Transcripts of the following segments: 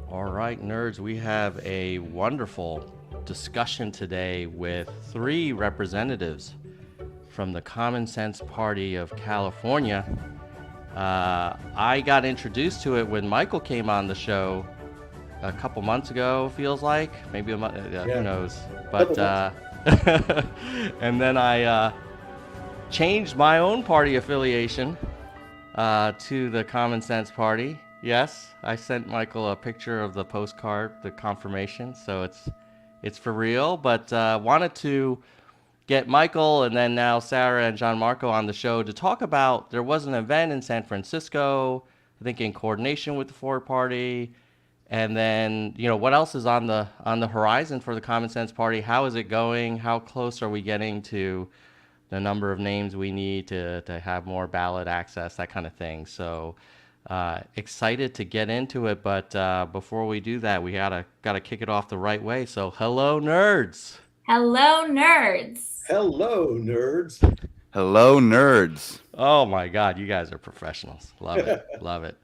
All right, nerds, we have a wonderful discussion today with three representatives from the Common Sense Party of California. I got introduced to it when Michael came on the show a couple months ago, feels like. Maybe a month, who Yeah, knows. couple But, months. and then I changed my own party affiliation to the Common Sense Party. Yes, I sent Michael a picture of the postcard, the confirmation, so it's for real. But wanted to get Michael and then now Sara and Gianmarco on the show to talk about. There was an event in San Francisco, I think in coordination with the Forward Party, and then what else is on the horizon for the Common Sense Party? How is it going? How close are we getting to the number of names we need to have more ballot access, that kind of thing. So excited to get into it, but before we do that, we gotta kick it off the right way. So hello, nerds. Hello, nerds. Hello, nerds. Hello, nerds. Oh my God, you guys are professionals. Love it, love it.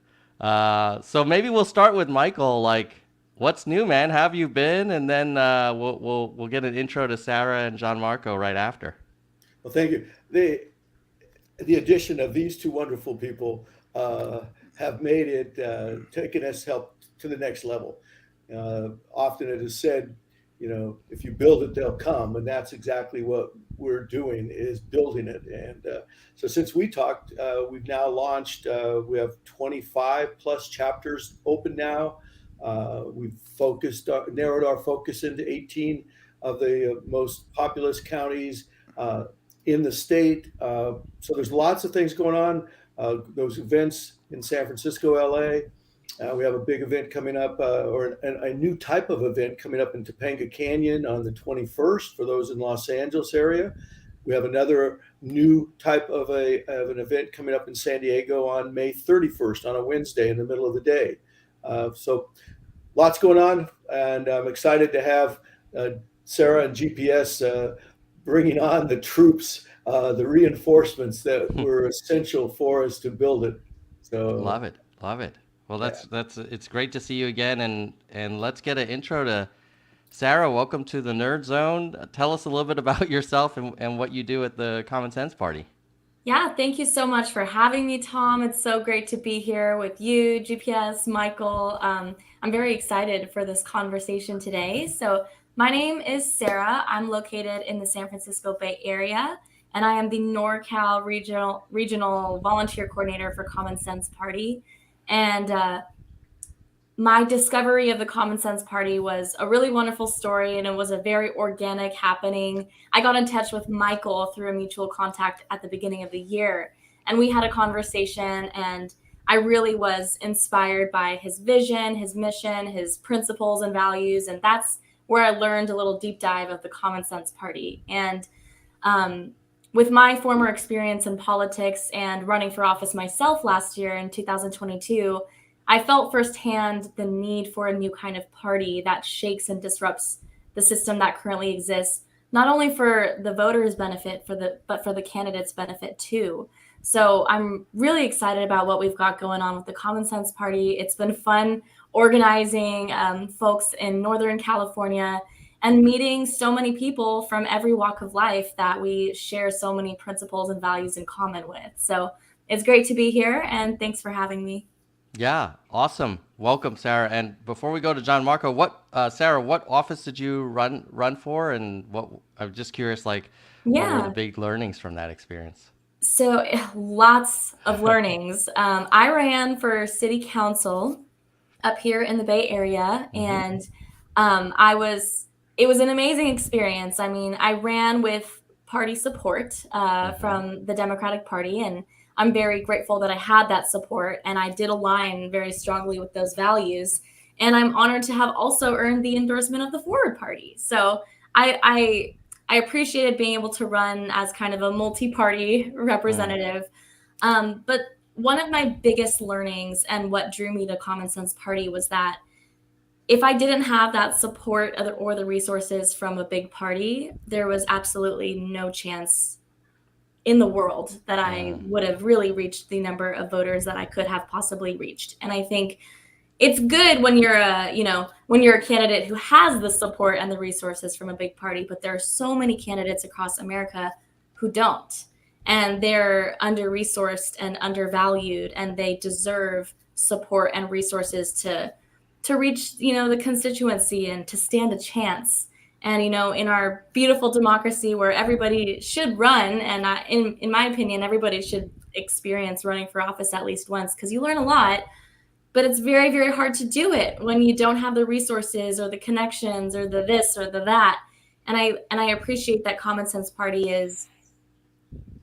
So maybe we'll start with Michael. Like, what's new, man? How have you been? And then we'll get an intro to Sara and Gianmarco right after. Well, thank you. The addition of these two wonderful people have made it taken us help to the next level. Often it is said, if you build it, they'll come, and that's exactly what we're doing is building it. And so since we talked, we've now launched. We have 25 plus chapters open now. We've narrowed our focus into 18 of the most populous counties in the state. So there's lots of things going on. Those events in San Francisco, LA. We have a big event coming up, or a new type of event coming up in Topanga Canyon on the 21st for those in Los Angeles area. We have another new type of an event coming up in San Diego on May 31st on a Wednesday in the middle of the day. So lots going on, and I'm excited to have Sara and GPS bringing on the troops, the reinforcements that were essential for us to build it. So Love it, love it. Well, yeah. that's it's great to see you again, and let's get an intro to Sara. Welcome to the Nerd Zone. Tell us a little bit about yourself and what you do at the Common Sense Party. Yeah, thank you so much for having me, Tom. It's so great to be here with you, GPS, Michael. I'm very excited for this conversation today. So, my name is Sara. I'm located in the San Francisco Bay Area, and I am the NorCal regional volunteer coordinator for Common Sense Party. And my discovery of the Common Sense Party was a really wonderful story, and it was a very organic happening. I got in touch with Michael through a mutual contact at the beginning of the year, and we had a conversation, and I really was inspired by his vision, his mission, his principles and values, and that's where I learned a little deep dive of the Common Sense Party. And with my former experience in politics and running for office myself last year in 2022, I felt firsthand the need for a new kind of party that shakes and disrupts the system that currently exists, not only for the voters' benefit, but for the candidates' benefit too. So I'm really excited about what we've got going on with the Common Sense Party. It's been fun organizing folks in Northern California and meeting so many people from every walk of life that we share so many principles and values in common with. So it's great to be here, and thanks for having me. Yeah, awesome. Welcome, Sara. And before we go to Gianmarco, Sara, what office did you run for, and what? I'm just curious, like, what were the Yeah, big learnings from that experience? so lots of learnings. I ran for city council up here in the Bay Area, Mm-hmm. and it was an amazing experience. I mean, I ran with party support Mm-hmm. from the Democratic Party, and I'm very grateful that I had that support, and I did align very strongly with those values. And I'm honored to have also earned the endorsement of the Forward Party. So I appreciated being able to run as kind of a multi-party Mm. representative. But one of my biggest learnings and what drew me to Common Sense Party was that if I didn't have that support or the resources from a big party, there was absolutely no chance in the world that I Mm. would have really reached the number of voters that I could have possibly reached. And I think it's good when you're a candidate who has the support and the resources from a big party, but there are so many candidates across America who don't, and they're under-resourced and undervalued, and they deserve support and resources to reach, the constituency and to stand a chance. And, in our beautiful democracy where everybody should run, and in my opinion, everybody should experience running for office at least once, because you learn a lot, but it's very, very hard to do it when you don't have the resources or the connections or the this or the that. And I appreciate that Common Sense Party is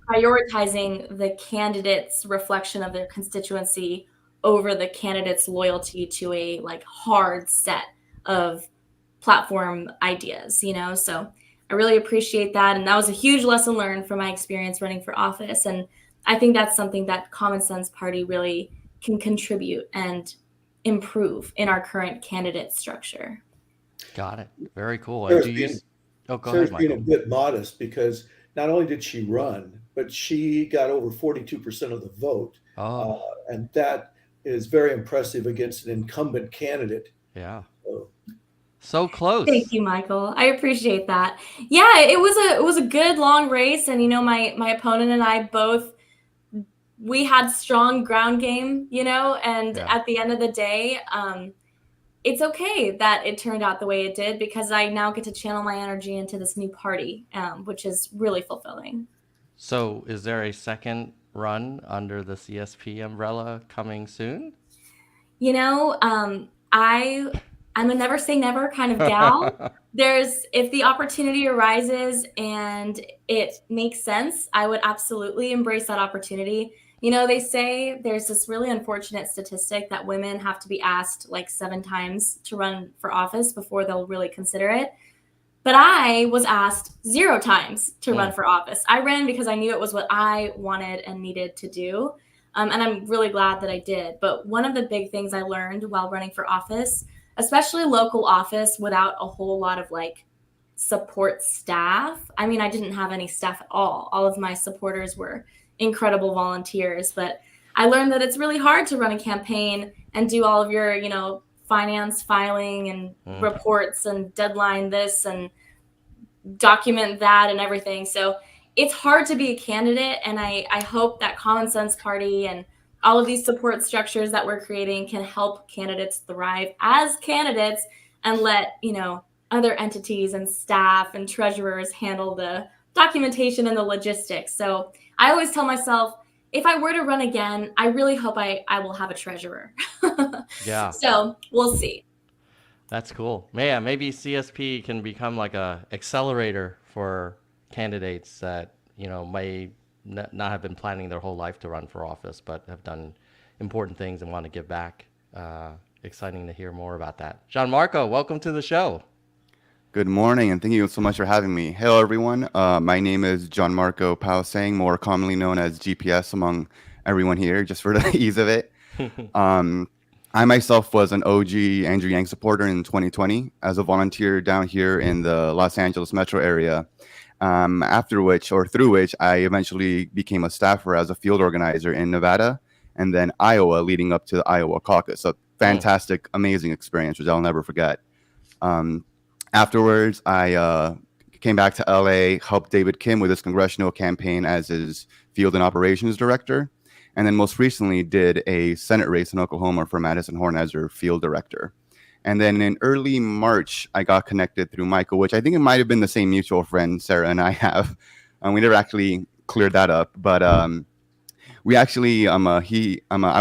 prioritizing the candidate's reflection of their constituency over the candidate's loyalty to a hard set of platform ideas, so I really appreciate that. And that was a huge lesson learned from my experience running for office. And I think that's something that Common Sense Party really can contribute and improve in our current candidate structure. Got it. Very cool. Sarah's And go Sarah's ahead, being a Michael. bit modest, because not only did she run, but she got over 42% of the vote. Oh, And that is very impressive against an incumbent candidate. yeah. So, So close. Thank you, Michael. I appreciate that. Yeah, it was a good long race, and my opponent and I both, we had strong ground game, and Yeah. at the end of the day, it's okay that it turned out the way it did, because I now get to channel my energy into this new party, which is really fulfilling. So is there a second run under the CSP umbrella coming soon? I'm a never say never kind of gal. If the opportunity arises and it makes sense, I would absolutely embrace that opportunity. They say there's this really unfortunate statistic that women have to be asked 7 times to run for office before they'll really consider it. But I was asked 0 times to run for office. I ran because I knew it was what I wanted and needed to do. And I'm really glad that I did. But one of the big things I learned while running for office, especially local office without a whole lot of support staff. I mean, I didn't have any staff at all. All of my supporters were incredible volunteers, but I learned that it's really hard to run a campaign and do all of your, finance filing and reports and deadline this and document that and everything. So it's hard to be a candidate. And I hope that Common Sense Party and all of these support structures that we're creating can help candidates thrive as candidates and let, other entities and staff and treasurers handle the documentation and the logistics. So I always tell myself, if I were to run again, I really hope I will have a treasurer. Yeah. So we'll see. That's cool. Yeah, maybe CSP can become like a accelerator for candidates that, may not have been planning their whole life to run for office, but have done important things and want to give back. Exciting to hear more about that. Gianmarco, welcome to the show. Good morning, and thank you so much for having me. Hello, everyone. My name is Gianmarco Pow-Sang, more commonly known as GPS among everyone here, just for the ease of it. I myself was an OG Andrew Yang supporter in 2020 as a volunteer down here in the Los Angeles metro area, through which I eventually became a staffer as a field organizer in Nevada and then Iowa leading up to the Iowa caucus. A fantastic, amazing experience, which I'll never forget. Afterwards, I came back to LA, helped David Kim with his congressional campaign as his field and operations director, and then most recently did a Senate race in Oklahoma for Madison Horn as her field director. And then in early March, I got connected through Michael, which I think it might have been the same mutual friend Sarah and I have. We never actually cleared that up, but we actually, I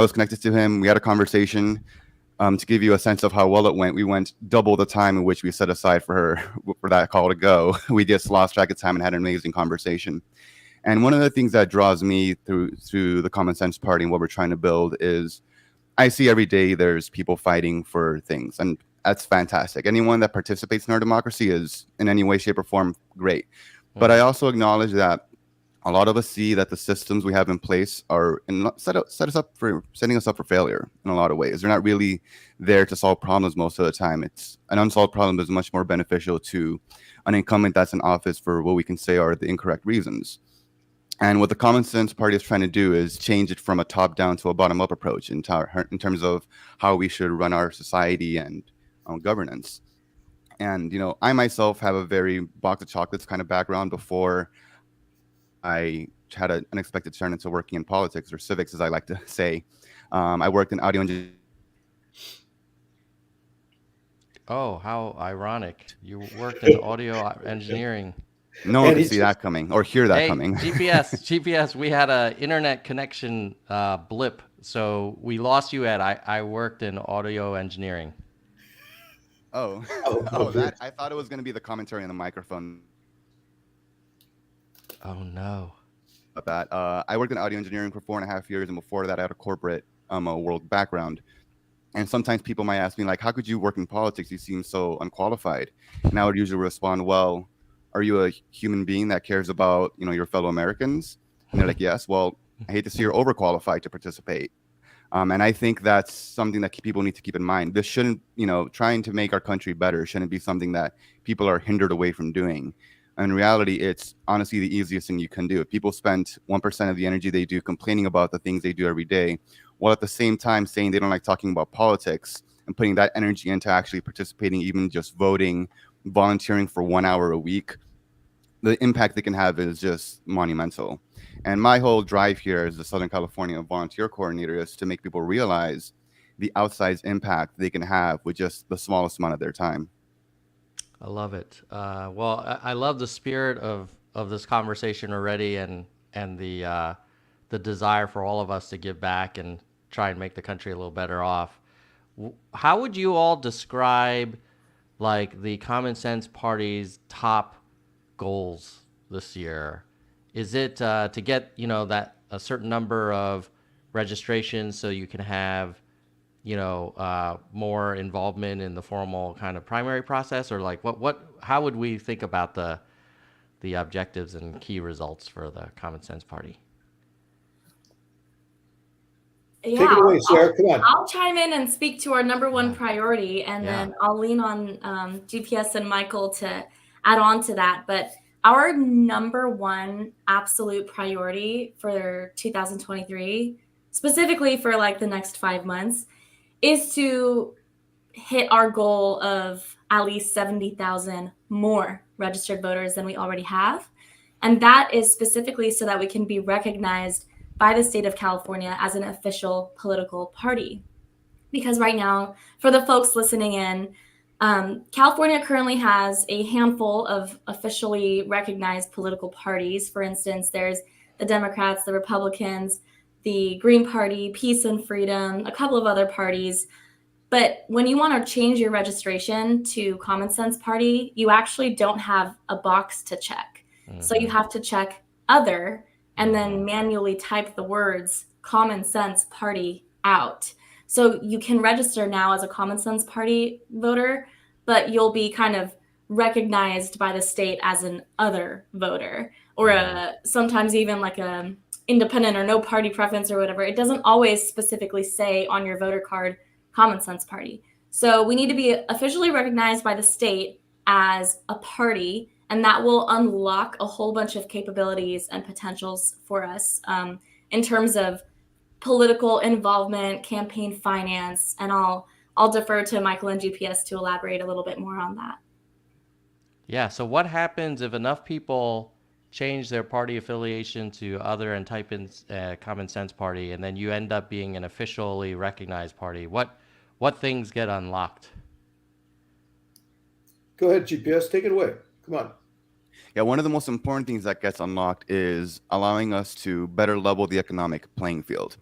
was connected to him. We had a conversation. To give you a sense of how well it went, we went double the time in which we set aside for that call to go. We just lost track of time and had an amazing conversation. And one of the things that draws me through the Common Sense Party and what we're trying to build is I see every day there's people fighting for things, and that's fantastic. Anyone that participates in our democracy is in any way, shape, or form great. But I also acknowledge that a lot of us see that the systems we have in place are setting us up for failure in a lot of ways. They're not really there to solve problems most of the time. It's an unsolved problem is much more beneficial to an incumbent that's in office for what we can say are the incorrect reasons. And what the Common Sense Party is trying to do is change it from a top-down to a bottom-up approach in terms of how we should run our society and governance. And, I myself have a very box of chocolates kind of background before I had an unexpected turn into working in politics, or civics, as I like to say. I worked in audio engineering. Oh, how ironic. You worked in audio engineering. No one could see that coming or hear that Hey, coming. GPS, we had a internet connection blip, so we lost you at I worked in audio engineering. Oh, I thought it was going to be the commentary on the microphone. Oh, no. About that. I worked in audio engineering for 4.5 years, and before that, I had a corporate world background. And sometimes people might ask me, like, how could you work in politics? You seem so unqualified. And I would usually respond, well, are you a human being that cares about, your fellow Americans? And they're like, yes. Well, I hate to see you're overqualified to participate. And I think that's something that people need to keep in mind. This shouldn't, trying to make our country better shouldn't be something that people are hindered away from doing. In reality, it's honestly the easiest thing you can do. If people spend 1% of the energy they do complaining about the things they do every day, while at the same time saying they don't like talking about politics and putting that energy into actually participating, even just voting, volunteering for 1 hour a week, the impact they can have is just monumental. And my whole drive here as the Southern California volunteer coordinator is to make people realize the outsized impact they can have with just the smallest amount of their time. I love it. Well, I love the spirit of this conversation already, and the desire for all of us to give back and try and make the country a little better off. How would you all describe like the Common Sense Party's top goals this year? Is it to get that a certain number of registrations so you can have more involvement in the formal kind of primary process, or like how would we think about the objectives and key results for the Common Sense Party? Yeah, Take it away, Sarah. Come on. I'll chime in and speak to our number one priority, and then I'll lean on GPS and Michael to add on to that. But our number one absolute priority for 2023, specifically for like the next 5 months, is to hit our goal of at least 70,000 more registered voters than we already have. And that is specifically so that we can be recognized by the state of California as an official political party. Because right now, for the folks listening in, California currently has a handful of officially recognized political parties. For instance, there's the Democrats, the Republicans, the Green Party, Peace and Freedom, a couple of other parties. But when you want to change your registration to Common Sense Party, you actually don't have a box to check. Mm-hmm. So you have to check other and then manually type the words Common Sense Party out. So you can register now as a Common Sense Party voter, but you'll be kind of recognized by the state as an other voter, or sometimes even like a independent or no party preference or whatever. It doesn't always specifically say on your voter card Common Sense Party. So we need to be officially recognized by the state as a party, and that will unlock a whole bunch of capabilities and potentials for us in terms of political involvement, campaign finance, and I'll defer to Michael and GPS to elaborate a little bit more on that. Yeah, so what happens if enough people change their party affiliation to other and type in Common Sense Party, and then you end up being an officially recognized party? What things get unlocked? Go ahead, GPS. Take it away. Come on. Yeah, one of the most important things that gets unlocked is allowing us to better level the economic playing field.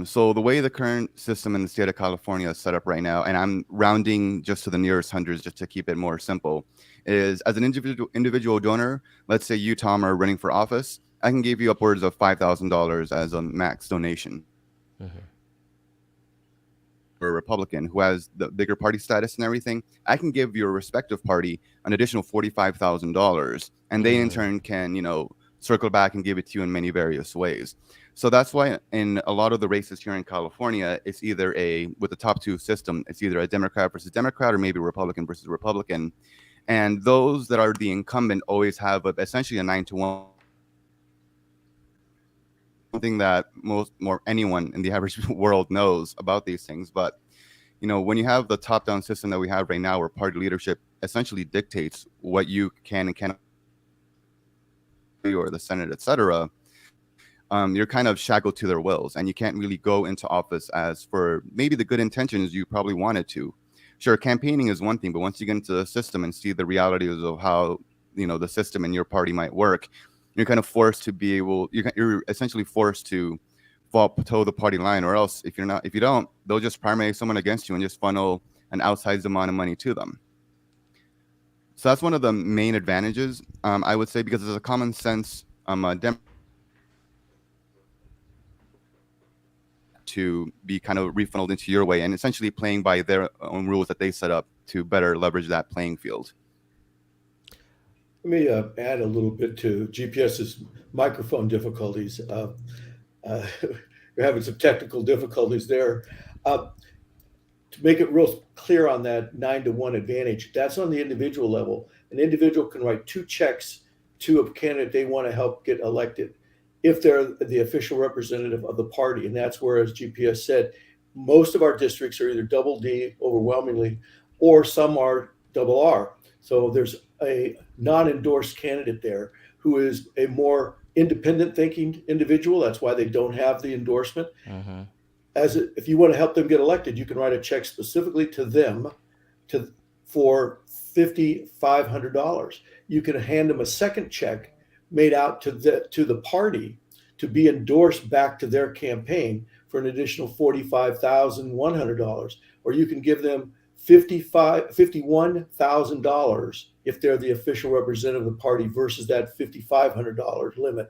So the way the current system in the state of California is set up right now, and I'm rounding just to the nearest hundreds just to keep it more simple, is as an individual donor, let's say you, Tom, are running for office, I can give you upwards of $5,000 as a max donation. Mm-hmm. For a Republican who has the bigger party status and everything, I can give your respective party an additional $45,000, and they in turn can, circle back and give it to you in many various ways. So that's why in a lot of the races here in California, it's either with the top two system, it's either a Democrat versus Democrat or maybe Republican versus Republican. And those that are the incumbent always have essentially a 9-to-1 something that anyone in the average world knows about these things. But when you have the top-down system that we have right now, where party leadership essentially dictates what you can and cannot do, or the Senate, etc., you're kind of shackled to their wills, and you can't really go into office as for maybe the good intentions you probably wanted to. Sure, campaigning is one thing, but once you get into the system and see the realities of how the system in your party might work, you're kind of forced to be able. You're essentially forced to toe the party line, or else if you don't, they'll just primary someone against you and just funnel an outsized amount of money to them. So that's one of the main advantages, I would say, because it's a common sense to be kind of refunneled into your way and essentially playing by their own rules that they set up to better leverage that playing field. Let me add a little bit to GPS's microphone difficulties. We're having some technical difficulties there. To make it real clear on that 9-to-1 advantage, that's on the individual level. An individual can write 2 checks to a candidate they want to help get elected if they're the official representative of the party. And that's where, as GPS said, most of our districts are either double D overwhelmingly, or some are double R. So there's a non-endorsed candidate there who is a more independent thinking individual. That's why they don't have the endorsement. Mm-hmm. If you want to help them get elected, you can write a check specifically to them for $5,500. You can hand them a second check made out to the party to be endorsed back to their campaign for an additional $45,100, or you can give them $51,000 if they're the official representative of the party versus that $5,500 limit.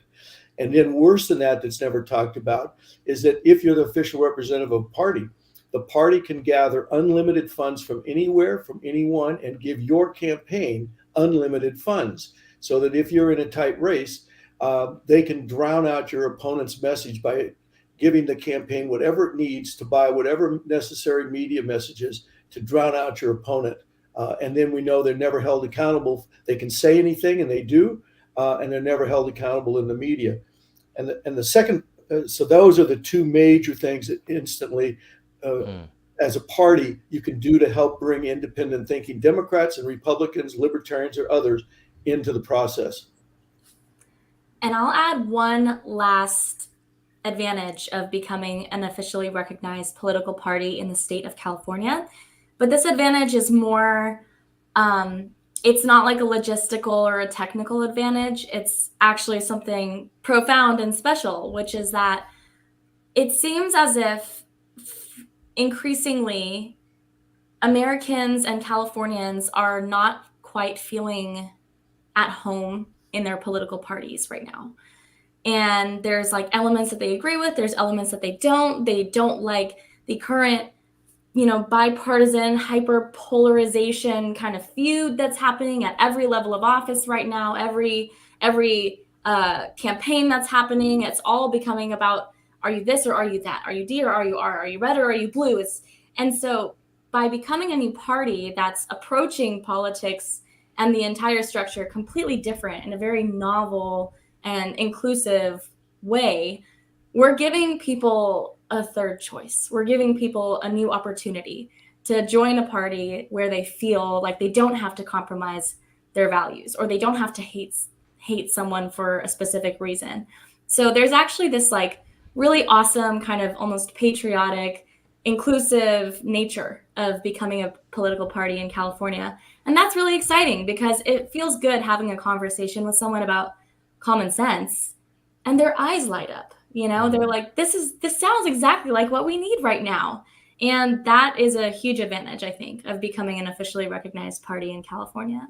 And then worse than that, that's never talked about, is that if you're the official representative of a party, the party can gather unlimited funds from anywhere, from anyone, and give your campaign unlimited funds. So that if you're in a tight race, they can drown out your opponent's message by giving the campaign whatever it needs to buy whatever necessary media messages to drown out your opponent. And then we know they're never held accountable. They can say anything, and they do, and they're never held accountable in the media. And the second, so those are the 2 major things that instantly, as a party, you can do to help bring independent thinking Democrats and Republicans, Libertarians, or others into the process. And I'll add one last advantage of becoming an officially recognized political party in the state of California. But this advantage is more, it's not like a logistical or a technical advantage. It's actually something profound and special, which is that it seems as if increasingly Americans and Californians are not quite feeling at home in their political parties right now. And there's like elements that they agree with, there's elements that they don't. They don't like the current, bipartisan hyper-polarization kind of feud that's happening at every level of office right now. Every campaign that's happening, it's all becoming about, are you this or are you that? Are you D or are you R? Are you red or are you blue? And so by becoming a new party that's approaching politics and the entire structure completely different in a very novel and inclusive way, we're giving people a third choice. We're giving people a new opportunity to join a party where they feel like they don't have to compromise their values, or they don't have to hate someone for a specific reason. So there's actually this like really awesome kind of almost patriotic, inclusive nature of becoming a political party in California. And that's really exciting because it feels good having a conversation with someone about common sense and their eyes light up. They're like, this sounds exactly like what we need right now. And that is a huge advantage, I think, of becoming an officially recognized party in California.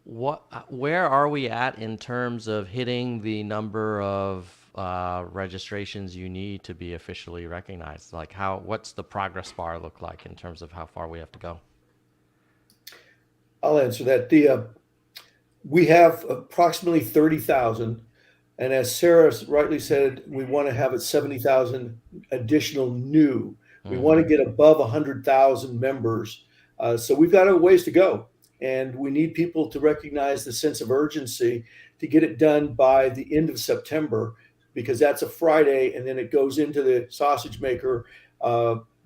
Where are we at in terms of hitting the number of registrations you need to be officially recognized? Like what's the progress bar look like in terms of how far we have to go? I'll answer that. We have approximately 30,000. And as Sarah rightly said, we want to have 70,000 additional new. We want to get above 100,000 members. So we've got a ways to go. And we need people to recognize the sense of urgency to get it done by the end of September because that's a Friday, and then it goes into the sausage maker,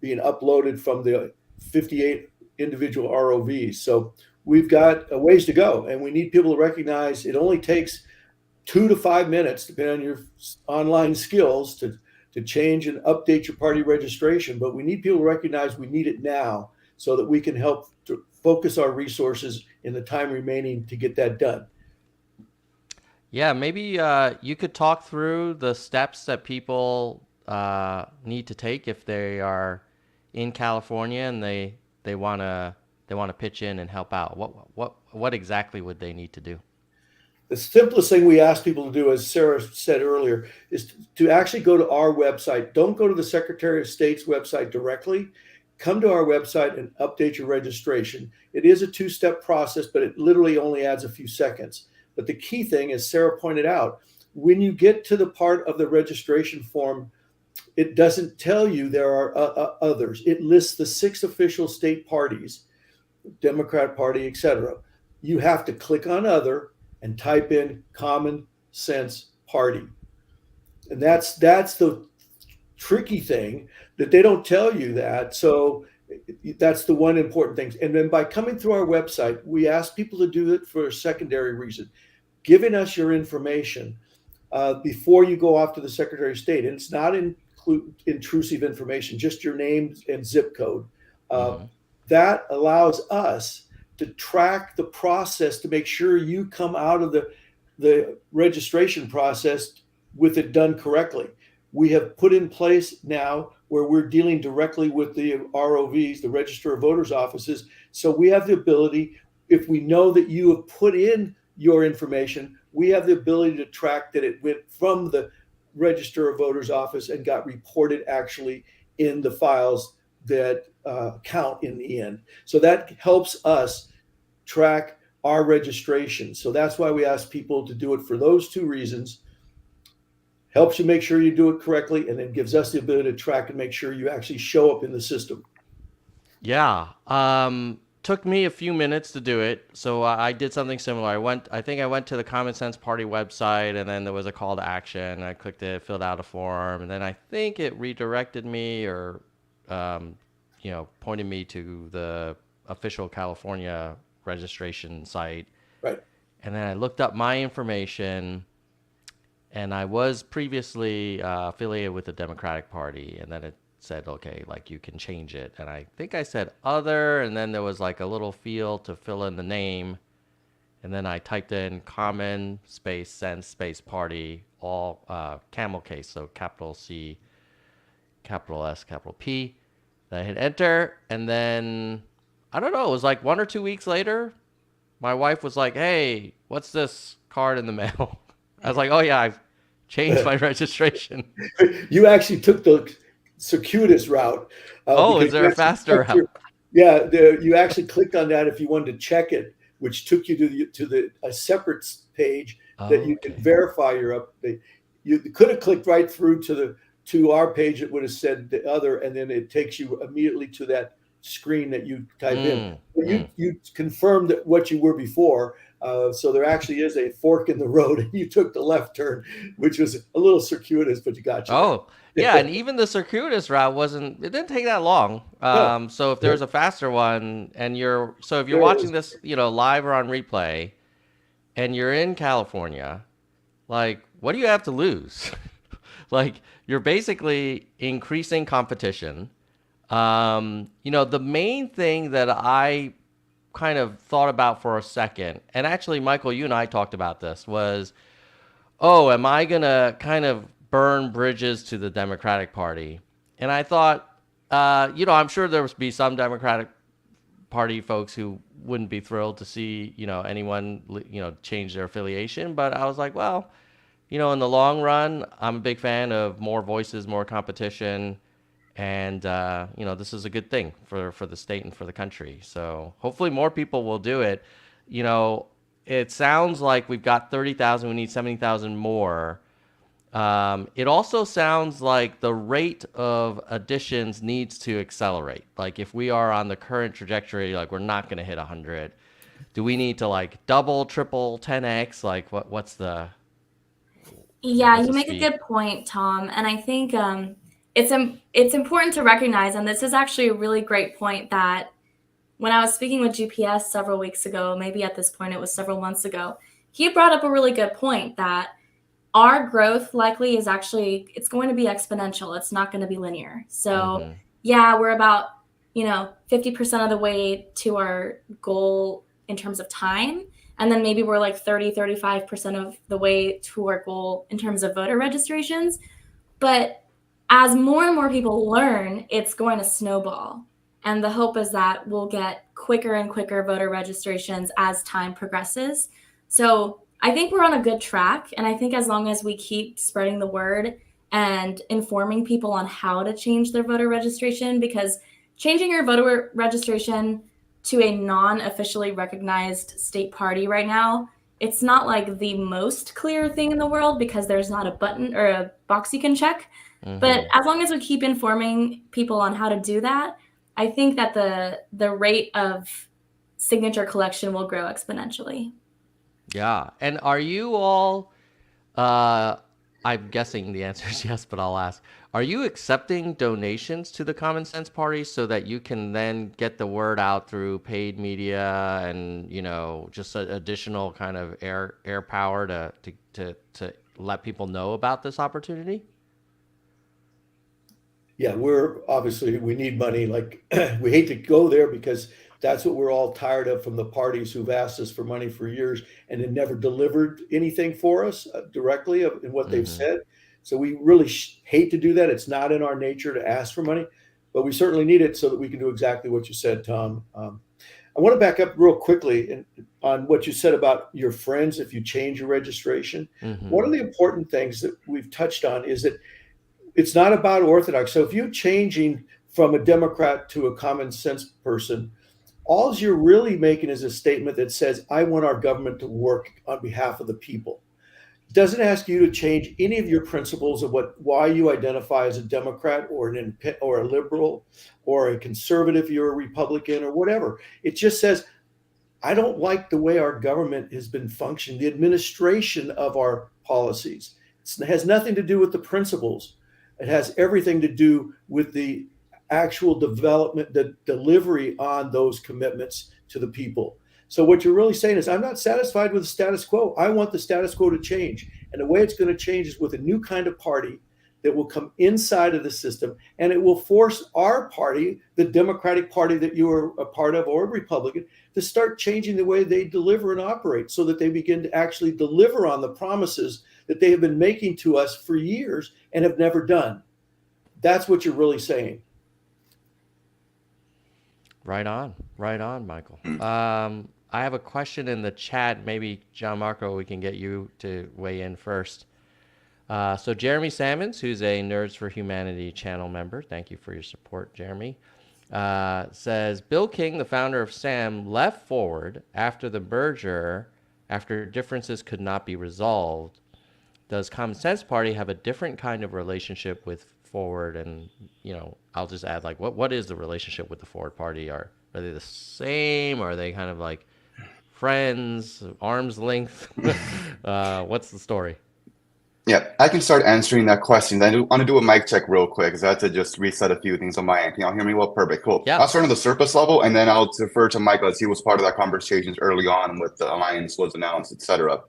being uploaded from the 58 individual ROVs. So we've got a ways to go, and we need people to recognize it only takes 2 to 5 minutes, depending on your online skills, to change and update your party registration. But we need people to recognize we need it now so that we can help to focus our resources in the time remaining to get that done. Yeah, maybe you could talk through the steps that people need to take if they are in California and they want to pitch in and help out. What exactly would they need to do? The simplest thing we ask people to do, as Sarah said earlier, is to actually go to our website. Don't go to the Secretary of State's website directly. Come to our website and update your registration. It is a 2-step process, but it literally only adds a few seconds. But the key thing, as Sarah pointed out, when you get to the part of the registration form, it doesn't tell you there are others. It lists the 6 official state parties, Democrat Party, etc. You have to click on other and type in common sense party. And that's the tricky thing, that they don't tell you that. So that's the one important thing. And then by coming through our website, we ask people to do it for a secondary reason, giving us your information before you go off to the Secretary of State. And it's not intrusive information, just your name and zip code. That allows us to track the process to make sure you come out of the registration process with it done correctly. We have put in place now where we're dealing directly with the ROVs, the Register of Voters offices. So we have the ability, if we know that you have put in your information, we have the ability to track that it went from the Register of Voters office and got reported actually in the files that count in the end. So that helps us track our registration. So that's why we ask people to do it for those 2 reasons. Helps you make sure you do it correctly, and then gives us the ability to track and make sure you actually show up in the system. Yeah. Took me a few minutes to do it. So I did something similar. I think I went to the Common Sense Party website, and then there was a call to action. I clicked it, filled out a form, and then I think it redirected me or, pointed me to the official California registration site. Right. And then I looked up my information, and I was previously affiliated with the Democratic Party, and then it said, okay, like you can change it. And I think I said other, and then there was like a little field to fill in the name. And then I typed in common space sense space party, all camel case, so capital C, capital S, capital P. Then I hit enter, and then I don't know, it was like 1 or 2 weeks later, my wife was like, hey, what's this card in the mail? I was like, oh yeah, I've changed my registration. You actually took the circuitous route. Is there a faster route? You actually clicked on that if you wanted to check it, which took you to a separate page that you can verify your update. You could have clicked right through to our page. It would have said the other, and then it takes you immediately to that screen that you type in. But you confirmed that what you were before. So there actually is a fork in the road, and you took the left turn, which was a little circuitous, but you got you. Oh, yeah, and even the circuitous route it didn't take that long. So if there's a faster one, and if you're watching this, live or on replay, and you're in California, like, what do you have to lose? Like, you're basically increasing competition. The main thing that I kind of thought about for a second, and actually, Michael, you and I talked about this, was, am I going to kind of burn bridges to the Democratic Party? And I thought, I'm sure there would be some Democratic Party folks who wouldn't be thrilled to see, anyone, change their affiliation. But I was like, well, in the long run, I'm a big fan of more voices, more competition. And, this is a good thing for the state and for the country. So hopefully more people will do it. It sounds like we've got 30,000. We need 70,000 more. It also sounds like the rate of additions needs to accelerate. Like if we are on the current trajectory, like we're not going to hit 100. Do we need to like double, triple, 10x? Like what's the... Yeah, What's you the make a speed? good point, Tom. And I think it's important to recognize, and this is actually a really great point, that when I was speaking with GPS several weeks ago, maybe at this point it was several months ago, he brought up a really good point that our growth likely is actually, it's going to be exponential. It's not going to be linear. So Mm-hmm. yeah, we're about, 50% of the way to our goal in terms of time. And then maybe we're like 35% of the way to our goal in terms of voter registrations. But as more and more people learn, it's going to snowball. And the hope is that we'll get quicker and quicker voter registrations as time progresses. So I think we're on a good track. And I think as long as we keep spreading the word and informing people on how to change their voter registration, because changing your voter registration to a non-officially recognized state party right now, it's not like the most clear thing in the world because there's not a button or a box you can check. But Mm-hmm. as long as we keep informing people on how to do that, I think that the rate of signature collection will grow exponentially. Yeah. And are you all, uh, I'm guessing the answer is yes, but I'll ask. Are you accepting donations to the Common Sense Party so that you can then get the word out through paid media and, just additional kind of air power to let people know about this opportunity? Yeah, we need money. Like we hate to go there because that's what we're all tired of from the parties who've asked us for money for years and then never delivered anything for us directly in what they've Mm-hmm. said. So we really hate to do that. It's not in our nature to ask for money, but we certainly need it so that we can do exactly what you said, Tom. I want to back up real quickly on what you said about your friends if you change your registration. One Mm-hmm. of the important things that we've touched on is that it's not about orthodox. So if you're changing from a Democrat to a common sense person, all you're really making is a statement that says, I want our government to work on behalf of the people. It doesn't ask you to change any of your principles of why you identify as a Democrat or a liberal or a conservative, you're a Republican or whatever. It just says, I don't like the way our government has been functioning, the administration of our policies. It has nothing to do with the principles. It has everything to do with the actual development, the delivery on those commitments to the people. So what you're really saying is, I'm not satisfied with the status quo. I want the status quo to change. And the way it's going to change is with a new kind of party that will come inside of the system, and it will force our party, the Democratic Party that you are a part of, or a Republican, to start changing the way they deliver and operate so that they begin to actually deliver on the promises that they have been making to us for years and have never done. That's what you're really saying. Right on, Michael. I have a question in the chat. Maybe Gianmarco, we can get you to weigh in first. So Jeremy Sammons, who's a Nerds for Humanity channel member, thank you for your support, Jeremy, says, Bill King, the founder of SAM, left Forward after the merger, after differences could not be resolved. Does Common Sense Party have a different kind of relationship with Forward? And, I'll just add, like, what is the relationship with the Forward Party? Are they the same? Are they kind of like friends, arm's length? What's the story? Yeah, I can start answering that question. I want to do a mic check real quick because I had to just reset a few things on my end. Can y'all hear me well? Perfect, cool. Yeah. I'll start on the surface level, and then I'll defer to Michael as he was part of that conversation early on with the alliance was announced, etc.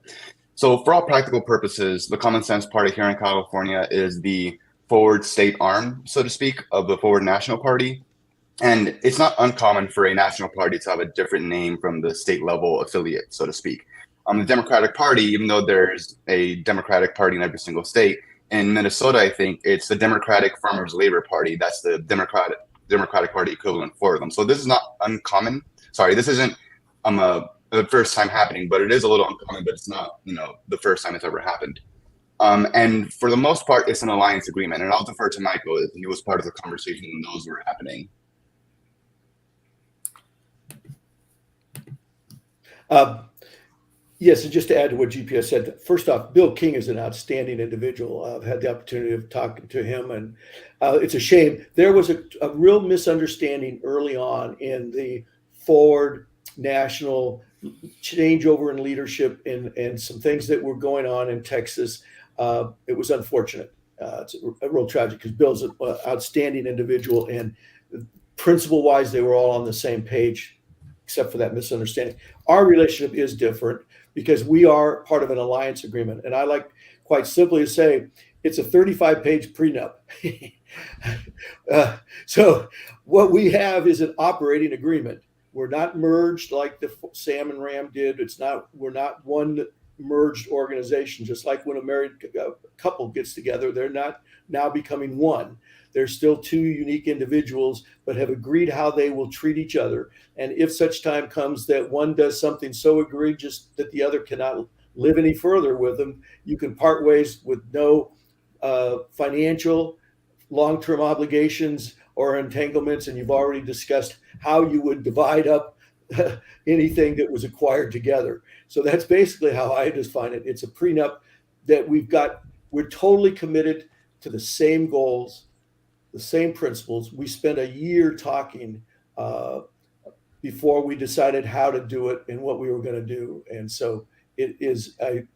So for all practical purposes, the Common Sense Party here in California is the forward state arm, so to speak, of the Forward National Party. And it's not uncommon for a national party to have a different name from the state level affiliate, so to speak. The Democratic Party, even though there's a Democratic Party in every single state, in Minnesota, I think it's the Democratic Farmers Labor Party. That's the Democratic Party equivalent for them. So this is not uncommon. Sorry, this isn't the first time happening, but it is a little uncommon, but it's not, the first time it's ever happened. And for the most part, it's an alliance agreement. And I'll defer to Michael if he was part of the conversation when those were happening. Yes, and just to add to what GPS said, first off, Bill King is an outstanding individual. I've had the opportunity of talking to him, and it's a shame. There was a real misunderstanding early on in the Forward National changeover in leadership and some things that were going on in Texas. it was unfortunate. It's a real tragic because Bill's an outstanding individual, and principle-wise, they were all on the same page, except for that misunderstanding. Our relationship is different because we are part of an alliance agreement, and I like quite simply to say it's a 35-page prenup. So what we have is an operating agreement. We're not merged like the Sam and Ram did. We're not one merged organization. Just like when a married couple gets together, they're not now becoming one. They're still two unique individuals, but have agreed how they will treat each other. And if such time comes that one does something so egregious that the other cannot live any further with them, you can part ways with no financial long-term obligations or entanglements, and you've already discussed how you would divide up anything that was acquired together. So that's basically how I define it. It's a prenup that we're totally committed to the same goals, the same principles. We spent a year talking before we decided how to do it and what we were going to do. And so it is a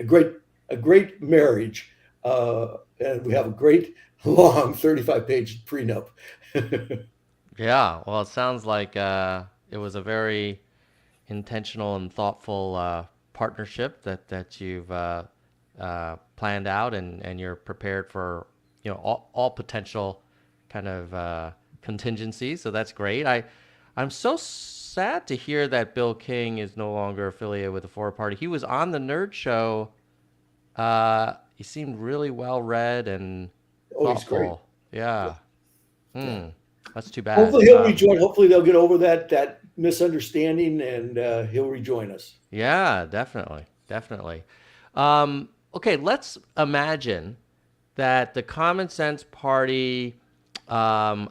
great marriage. And we have a great long 35-page prenup. Yeah, well, it sounds like it was a very intentional and thoughtful partnership that you've planned out, and you're prepared for all potential kind of contingencies. So that's great. I'm so sad to hear that Bill King is no longer affiliated with the Forward Party. He was on the Nerd Show. He seemed really well read and thoughtful. He's great. Yeah. That's too bad. Hopefully he'll rejoin. Hopefully they'll get over that misunderstanding, and he'll rejoin us. Yeah, definitely. Okay, let's imagine that the Common Sense Party either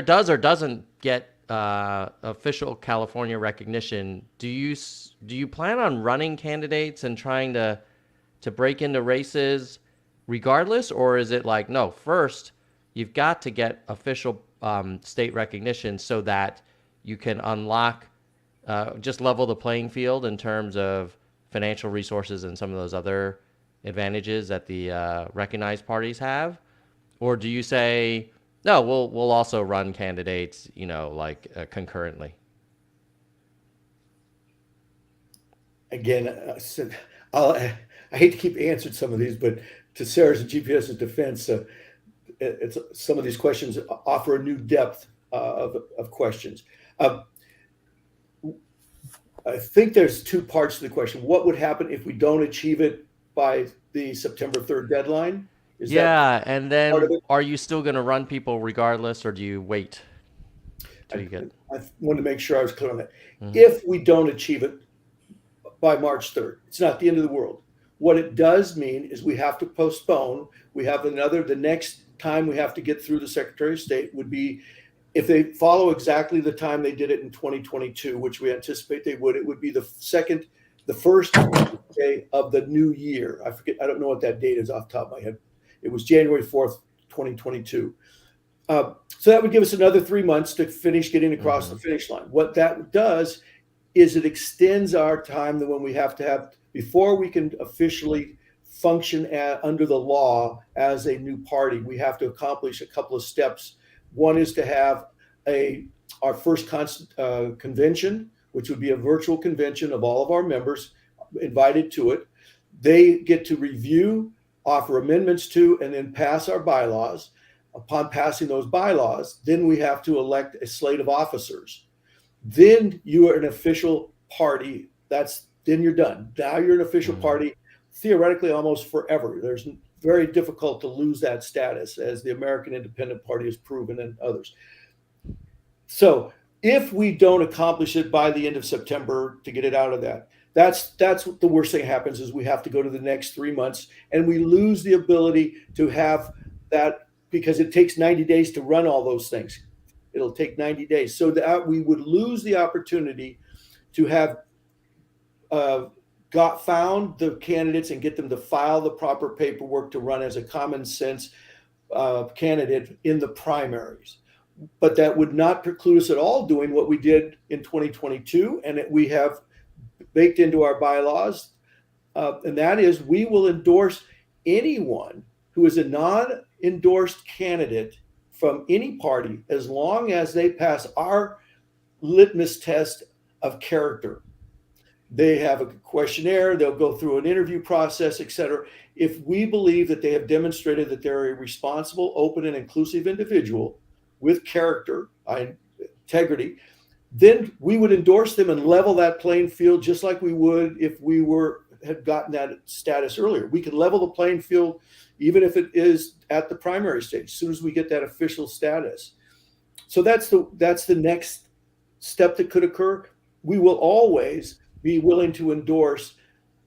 does or doesn't get official California recognition. Do you plan on running candidates and trying to break into races regardless, or is it like, no, first you've got to get official state recognition so that you can unlock, just level the playing field in terms of financial resources and some of those other advantages that the recognized parties have? Or do you say, no, we'll also run candidates, concurrently? Again, I hate to keep answering some of these, but to Sarah's and GPS's defense, it's some of these questions offer a new depth of questions. I think there's two parts to the question. What would happen if we don't achieve it by the September 3rd deadline? And then are you still going to run people regardless, or do you wait till you get? I wanted to make sure I was clear on that. Mm-hmm. If we don't achieve it by March 3rd, it's not the end of the world. What it does mean is we have to postpone. We have the next time we have to get through the Secretary of State would be, if they follow exactly the time they did it in 2022, which we anticipate they would, it would be the first day of the new year. I don't know what that date is off the top of my head. It was January 4th, 2022. So that would give us another 3 months to finish getting across the finish line. What that does is it extends our time that when we have to have, before we can officially function under the law as a new party, we have to accomplish a couple of steps. One is to have our first convention, which would be a virtual convention of all of our members invited to it. They get to review, offer amendments to, and then pass our bylaws. Upon passing those bylaws, then we have to elect a slate of officers. Then you are an official party. Then you're done. Now you're an official party, theoretically almost forever. There's very difficult to lose that status, as the American Independent Party has proven, and others. So if we don't accomplish it by the end of September to get it out of that's what the worst thing happens, is we have to go to the next 3 months, and we lose the ability to have that, because it takes 90 days to run all those things. It'll take 90 days. So that we would lose the opportunity to have found the candidates and get them to file the proper paperwork to run as a common sense candidate in the primaries. But that would not preclude us at all doing what we did in 2022, and we have baked into our bylaws and that is we will endorse anyone who is a non-endorsed candidate from any party as long as they pass our litmus test of character. They have a questionnaire, they'll go through an interview process, et cetera. If we believe that they have demonstrated that they're a responsible, open, and inclusive individual with character, integrity, then we would endorse them and level that playing field just like we would if we had gotten that status earlier. We can level the playing field even if it is at the primary stage, as soon as we get that official status. So that's the next step that could occur. We will always be willing to endorse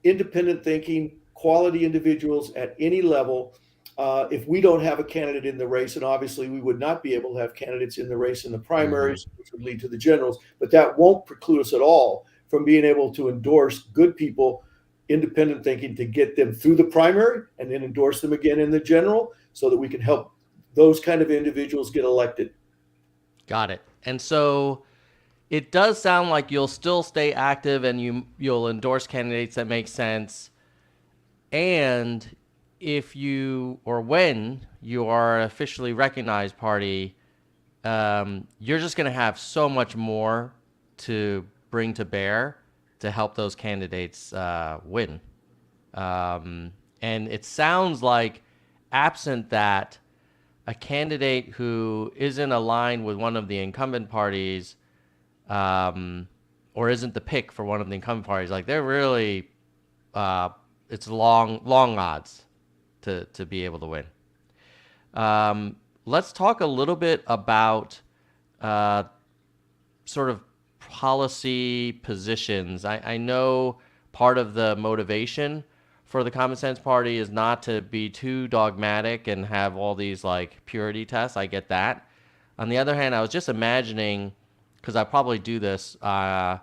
independent thinking, quality individuals at any level. If we don't have a candidate in the race, and obviously we would not be able to have candidates in the race in the primaries, which would lead to the generals, but that won't preclude us at all from being able to endorse good people, independent thinking, to get them through the primary and then endorse them again in the general so that we can help those kind of individuals get elected. Got it. And so it does sound like you'll still stay active and you'll endorse candidates that make sense. And if you, or when you are an officially recognized party, you're just going to have so much more to bring to bear to help those candidates win. And it sounds like, absent that, a candidate who isn't aligned with one of the incumbent parties, or isn't the pick for one of the incumbent parties, like they're really, it's long odds to be able to win. Let's talk a little bit about sort of policy positions. I know part of the motivation for the Common Sense Party is not to be too dogmatic and have all these like purity tests. I get that. On the other hand, I was just imagining, because I probably do this on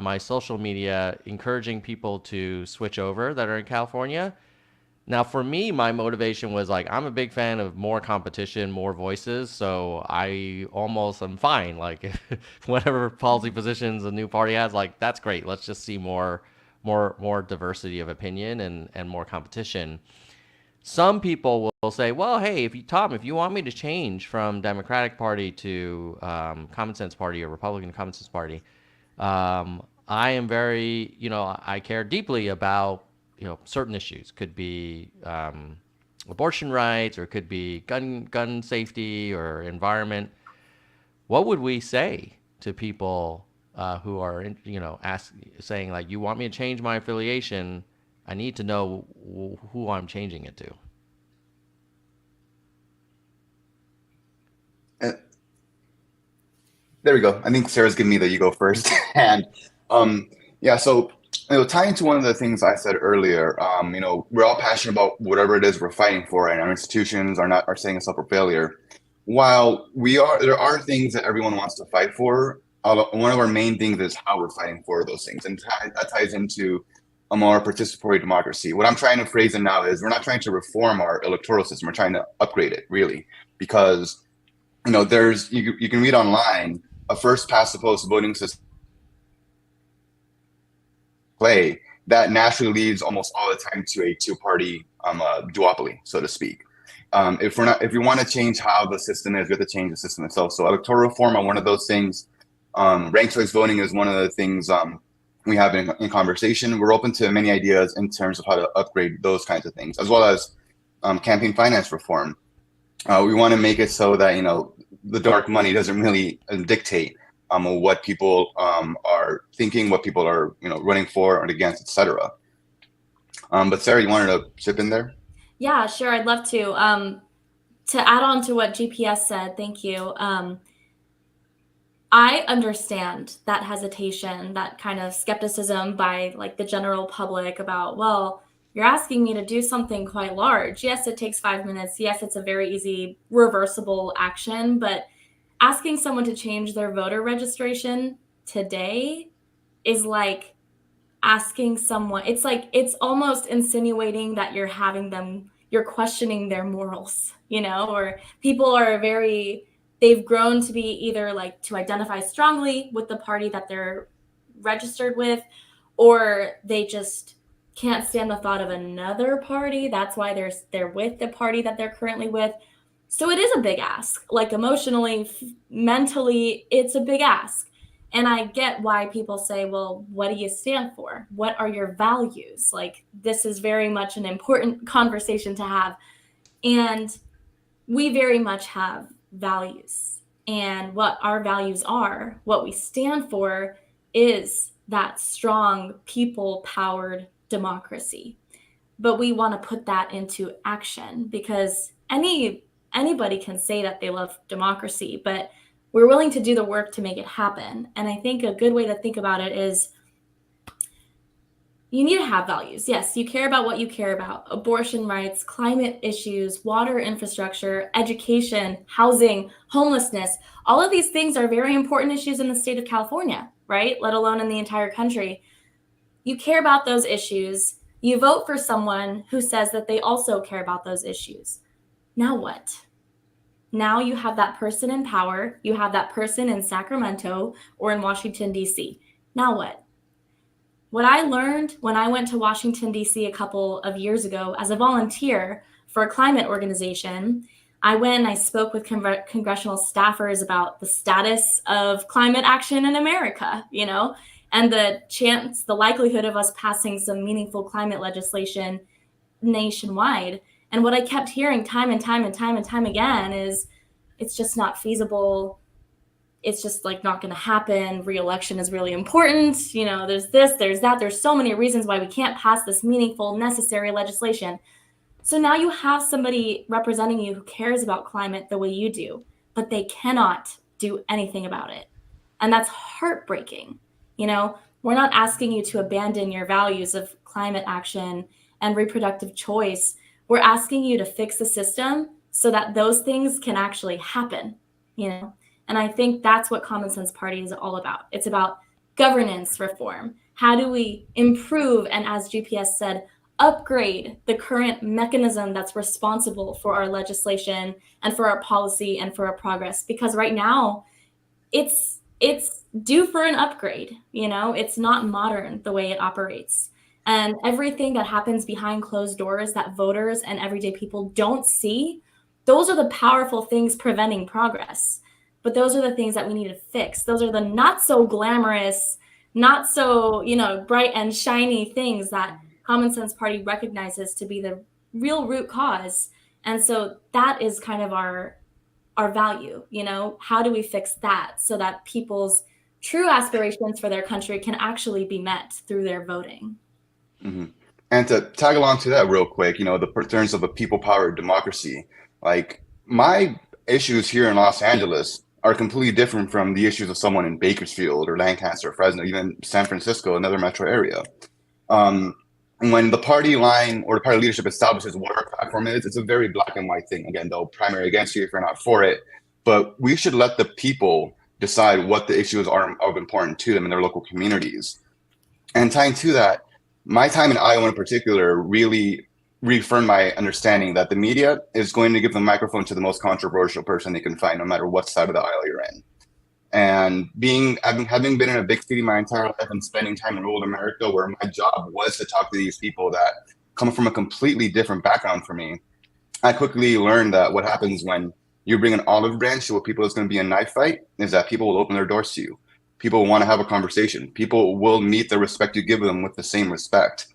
my social media, encouraging people to switch over that are in California. Now, for me, my motivation was like, I'm a big fan of more competition, more voices. So I'm fine. Like, whatever policy positions a new party has, like, that's great. Let's just see more diversity of opinion and more competition. Some people will say, well, hey, if you want me to change from Democratic Party to Common Sense Party or Republican Common Sense Party, I am very, I care deeply about, certain issues. Could be abortion rights, or it could be gun safety or environment. What would we say to people who are, saying like, you want me to change my affiliation? I need to know who I'm changing it to. There we go. I think Sarah's giving me the you go first. And so tying into one of the things I said earlier, we're all passionate about whatever it is we're fighting for, and our institutions are setting us up for failure. While there are things that everyone wants to fight for. One of our main things is how we're fighting for those things, and that ties into a more participatory democracy. What I'm trying to phrase it now is we're not trying to reform our electoral system. We're trying to upgrade it, really, because there's you can read online a first past the post voting system play that naturally leads almost all the time to a two-party duopoly, so to speak. If we want to change how the system is, we have to change the system itself. So electoral reform are one of those things. Ranked choice voting is one of the things we have in conversation. We're open to many ideas in terms of how to upgrade those kinds of things, as well as campaign finance reform. We want to make it so that the dark money doesn't really dictate what people are thinking, what people are running for and against, etc. But Sarah, you wanted to chip in there? Yeah, sure. I'd love to. To add on to what GPS said, thank you. I understand that hesitation, that kind of skepticism by like the general public about, well, you're asking me to do something quite large. Yes, it takes 5 minutes. Yes, it's a very easy reversible action, but asking someone to change their voter registration today is like asking someone, it's almost insinuating that you're questioning their morals, or people are they've grown to be either like to identify strongly with the party that they're registered with, or they just can't stand the thought of another party. That's why they're with the party that they're currently with. So it is a big ask. Like emotionally, mentally, it's a big ask. And I get why people say, well, what do you stand for? What are your values? Like, this is very much an important conversation to have. And we very much have values. And what our values are, what we stand for, is that strong, people-powered democracy. But we want to put that into action, because anybody can say that they love democracy, but we're willing to do the work to make it happen. And I think a good way to think about it is, you need to have values. Yes, you care about what you care about: abortion rights, climate issues, water infrastructure, education, housing, homelessness. All of these things are very important issues in the state of California, right? Let alone in the entire country. You care about those issues. You vote for someone who says that they also care about those issues. Now what? Now you have that person in power. You have that person in Sacramento or in Washington, D.C. Now what? What I learned when I went to Washington, D.C. a couple of years ago as a volunteer for a climate organization, I went and I spoke with congressional staffers about the status of climate action in America, and the likelihood of us passing some meaningful climate legislation nationwide. And what I kept hearing time and time again is, it's just not feasible. It's just like not going to happen. Re-election is really important. There's this, there's that. There's so many reasons why we can't pass this meaningful, necessary legislation. So now you have somebody representing you who cares about climate the way you do, but they cannot do anything about it. And that's heartbreaking. We're not asking you to abandon your values of climate action and reproductive choice. We're asking you to fix the system so that those things can actually happen, And I think that's what Common Sense Party is all about. It's about governance reform. How do we improve and, as GPS said, upgrade the current mechanism that's responsible for our legislation and for our policy and for our progress? Because right now, it's due for an upgrade. It's not modern the way it operates. And everything that happens behind closed doors that voters and everyday people don't see, those are the powerful things preventing progress. But those are the things that we need to fix. Those are the not so glamorous, not so, bright and shiny things that Common Sense Party recognizes to be the real root cause. And so that is kind of our value. How do we fix that so that people's true aspirations for their country can actually be met through their voting? Mm-hmm. And to tag along to that real quick, the terms of a people-powered democracy, like my issues here in Los Angeles are completely different from the issues of someone in Bakersfield or Lancaster, Fresno, even San Francisco, another metro area. When the party line or the party leadership establishes what our platform is, it's a very black and white thing. Again, they'll primary against you if you're not for it, but we should let the people decide what the issues are of importance to them in their local communities. And tying to that, my time in Iowa in particular really reaffirmed my understanding that the media is going to give the microphone to the most controversial person they can find, no matter what side of the aisle you're in. And having been in a big city my entire life and spending time in rural America, where my job was to talk to these people that come from a completely different background from me, I quickly learned that what happens when you bring an olive branch to what people is going to be a knife fight is that people will open their doors to you. People want to have a conversation. People will meet the respect you give them with the same respect.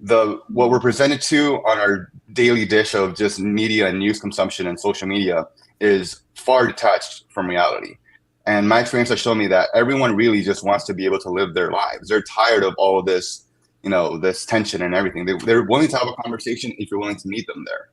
What we're presented to on our daily dish of just media and news consumption and social media is far detached from reality. And my experience has shown me that everyone really just wants to be able to live their lives. They're tired of all of this, this tension and everything. They're willing to have a conversation if you're willing to meet them there.